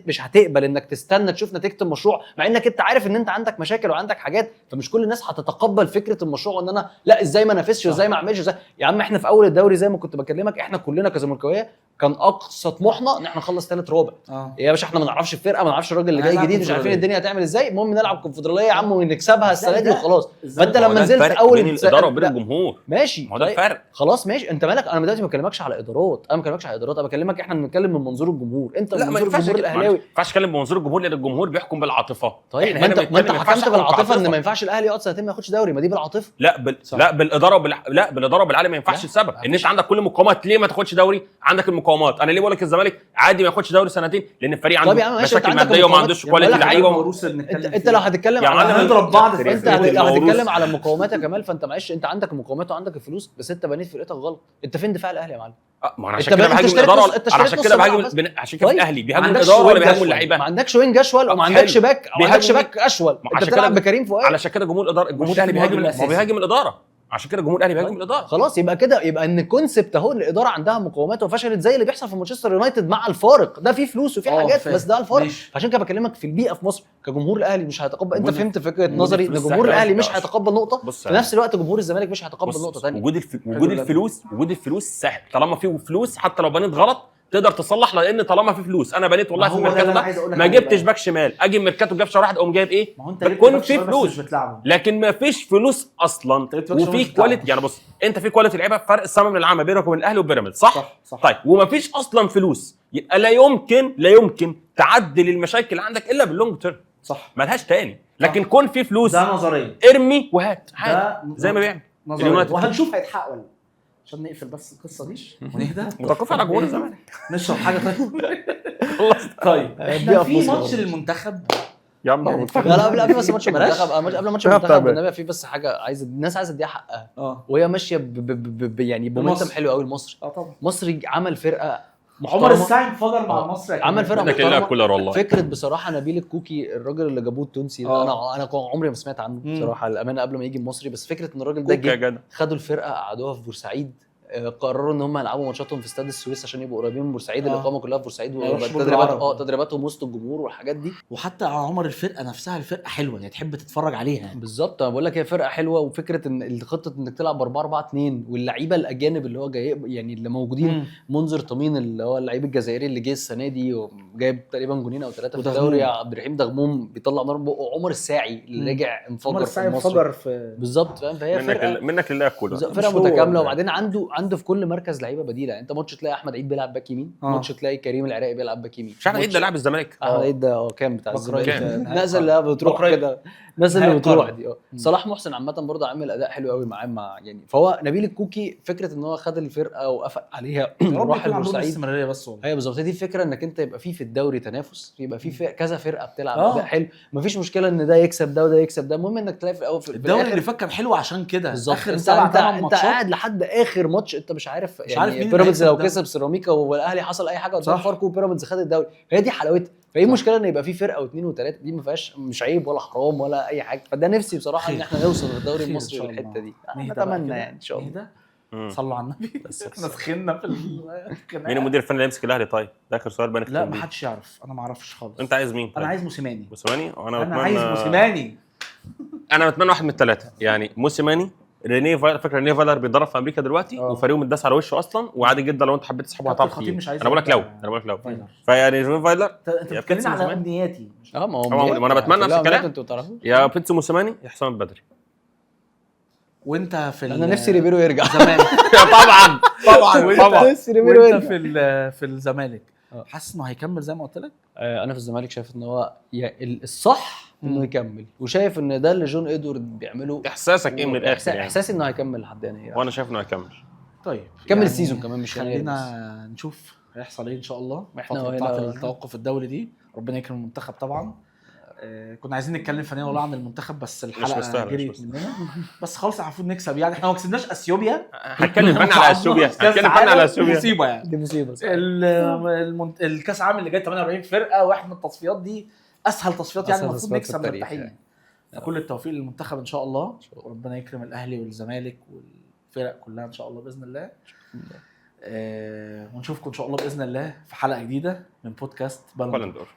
مش هتقبل انك تستنى تشوف نتيجه المشروع، مع انك انت عارف ان انت عندك مشاكل وعندك حاجات، فمش كل الناس هتتقبل فكره المشروع وان انا لا ازاي ما نافسش وازاي ما اعملش ازاي. يا عم احنا في اول الدوري زي ما كنت بكلمك، احنا كلنا كزملكاويه كان اقصى طموحنا ان احنا نخلص ثالث رابع. يا باشا احنا ما نعرفش الفرقه، ما نعرفش الراجل اللي جاي جديد، مش عارفين الدنيا هتعمل ازاي، المهم نلعب كونفدراليه يا عم ونكسبها السنه دي وخلاص. فانت لما نزلت اول بين الاداره وبين الجمهور ماشي، ما هو ده الفرق. خلاص ماشي، انت مالك؟ انا دلوقتي ما بكلمكش على ادارات، انا بكلمك احنا بنتكلم من منظور الجمهور. انت من منظور الجمهور الاهلاوي ما ينفعش اتكلم بمنظور الجمهور لان الجمهور بيحكم بالعاطفه. طيب ما انت حكمت بالعاطفه ان ما ينفعش الاهلي يقعد سنتين ما ياخدش دوري، ما دي بالعاطفه. لا بالاداره لا بالاداره بالعالم ما ينفعش. السبب ان انت عندك كل المقومات، ليه ما تاخدش دوري؟ عندك المقومات. انا ليه بقول لك الزمالك عادي ما ياخدش دوري سنتين؟ لان الفريق عنده مشاكل ماديه وما عندوش كواليتي لعيبه. انت لو هتتكلم على نضرب بعض، انت لو هتتكلم على المقومات يا كمال، فانت معلش انت عندك المقومات وعندك الفلوس، بس انت بنيت فرقتك غلط. انت فين دفاع الاهلي يا معلم؟ ما انا عشان كده بهاجم الاداره، انا عشان كده بهاجم، عشان كده الاهلي بيهاجم الاداره ولا بيهاجم اللعيبه؟ ما عندكش وينج اشول وما عندكش باك، اشول. انت بتلعب بكريم فؤاد. علشان كده جمهور الاداره، الجمهور الاهلي بيهاجم الاداره. عشان كده الجمهور الاهلي بيهاجم الاداره. خلاص يبقى كده، يبقى ان كونسبت اهو الاداره عندها مقومات وفشلت زي اللي بيحصل في مانشستر يونايتد مع الفارق ده، فيه فلوس وفيه حاجات بس ده الفارق. عشان كده بكلمك في البيئه في مصر كجمهور الاهلي مش هيتقبل. انت فهمت فكره نظري ان جمهور الاهلي مش هيتقبل نقطه، في نفس الوقت جمهور الزمالك مش هيتقبل نقطه ثانيه. وجود الفلوس سهل طالما فيه فلوس، حتى لو بنيت غلط تقدر تصلح، لان طالما في فلوس. انا بنيت والله في الميركاتو ده ما جبتش باك شمال، اجي الميركاتو جاب شهر واحد اقوم جايب ايه؟ بيكون في فلوس، لكن ما فيش فلوس اصلا وفي كواليتي. يعني بص انت في كواليتي لعيبه، فرق السما من العامه بينك وبين الاهلي وبيراميدز، صح؟ طيب وما فيش اصلا فلوس، يبقى لا يمكن تعدل المشاكل اللي عندك الا باللونج تيرم. صح، مالهاش تاني. لكن كون في فلوس ده نظريه، ارمي وهات زي ما بيعمل اليونايتد، وهنشوف هيتحقق ولا عشان نقفل بس القصه دي ونهدى. متوقف على جمهور الزمالك. نشرب حاجه طيب احنا في ماتش للمنتخب يا عم. لا قبل بس ماتش المنتخب، قبل ماتش المنتخب النبي في بس حاجه الناس عايزه تديها حقها، وهي ماشيه يعني بمومنتم حلو قوي المصري. طبعا مصري عمل فرقه عمر الساعي انفجر مع مصر، عمل فرقه محترمه. فكره بصراحه نبيل الكوكي الراجل اللي جابوه التونسي انا عمري ما سمعت عنه بصراحه الامانه قبل ما يجي المصري، بس فكره ان الراجل ده جه خدوا الفرقه قعدوها في بورسعيد، قرروا ان هم يلعبوا ماتشاتهم في استاد السويس عشان يبقوا قريبين من بورسعيد. الاقامه كلها في بورسعيد، تدريباتهم وسط الجمهور والحاجات دي. وحتى عمر الفرقه نفسها الفرقه حلوه يعني تحب تتفرج عليها. بالظبط انا بقول لك هي فرقه حلوه، وفكره ان الخطه انك تلعب 4-4-2 واللعيبه الاجانب اللي هو جاي يعني اللي موجودين، منذر طمين اللي هو اللعيب الجزائري اللي جه السنه دي وجايب تقريبا جونين او 3 في الدوري، عبد الرحيم دغموم بيطلع نار بقه، عمر الساعي اللي رجع انفجر في بالظبط فاهم. فهي فرقه منك لله كله، فرقه متكامله. وبعدين عنده في كل مركز لعيبه بديله. انت ماتش تلاقي احمد عيد بيلعب باك يمين، ماتش تلاقي كريم العراقي بيلعب باك يمين. مش احمد عيد ده لاعب الزمالك؟ احمد عيد ده كان بتاع الزمالك، الناس اللي بتروح كده، الناس اللي بتروح دي. صلاح محسن عامه برضه عامل اداء حلو قوي معاه مع يعني. فهو نبيل الكوكي فكره ان هو خد الفرقه وقفل عليها وراح البورسعيد استمراريه بس والله. ايوه بالظبط، دي الفكره انك انت يبقى في الدوري تنافس، يبقى في كذا فرقه بتلعب اداء حلو، مفيش مشكله ان ده يكسب ده وده يكسب ده، المهم انك تلاقي في الاول في الدوري اللي فكر حلو عشان كده اخر 7 انت قاعد لحد اخر ماتش انت مش عارف يعني بيراميدز لو كسب سيراميكا والاهلي حصل اي حاجه قدام فاركو وبيراميدز خد الدوري، هي دي حلاوتها. فايه المشكله ان يبقى في فرقه واثنين وثلاثه؟ دي ما فيهاش مش عيب ولا حرام ولا اي حاجه. فده نفسي بصراحه ان احنا نوصل للدوري المصري للحته دي، نتمنى يعني ان شاء الله. صلوا على النبي. احنا سخنا في مين المدير الفني اللي يمسك الاهلي؟ طيب ده اخر سؤال بنختم بيه. لا ما حدش يعرف، انا ما اعرفش خالص. انت عايز مين؟ انا عايز موسيماني. وانا عايز موسيماني. انا بتمنى واحد من الثلاثه، يعني موسيماني، رينيه فايلر. فاكر رينيه فايلر بيتدرب في امريكا دلوقتي وفريقه متداس على وشه اصلا، وعادي جدا لو انت حبيت تسحبه هتعرف فيه. انا بقول لك لو فيعني رينيه فايلر انت بتتكلم على امنياتي. ما انا بتمنى نفس الكلام يا بيتسو موسيماني يا حسام البدري. وانت في انا نفسي ريبيرو يرجع زمان. طبعا نفسي ريبيرو يرجع في الزمالك. حاسس انه هيكمل زي ما قلت لك؟ انا في الزمالك شايف ان هو الصح انه يكمل، وشايف ان ده اللي جون ادوارد بيعمله. احساسك ايه من الاخر يعني؟ احساسي انه هيكمل لحد هنا، وانا شايف انه هيكمل. طيب كمل يعني السيزون كمان، مش خلينا نشوف هيحصل ايه ان شاء الله. احنا بتاعت التوقف الدولي دي ربنا يكرم المنتخب طبعا. كنا عايزين نتكلم فنيا والله عن المنتخب بس الحلقه جريت مننا بس خلاص المفروض نكسب يعني. احنا ما كسبناش اثيوبيا، هنتكلم فن على اثيوبيا، هنتكلم فن على اثيوبيا، مصيبه يعني، دي مصيبه. الكاس العالم اللي جاي 48 فرقه واحد من التصفيات دي اسهل تصفيات يعني، المفروض نكسب مرتاحين يعني. فكل التوفيق للمنتخب ان شاء الله، وربنا يكرم الاهلي والزمالك والفرق كلها ان شاء الله باذن الله. ونشوفكم ان شاء الله باذن الله في حلقه جديده من بودكاست بالون دور.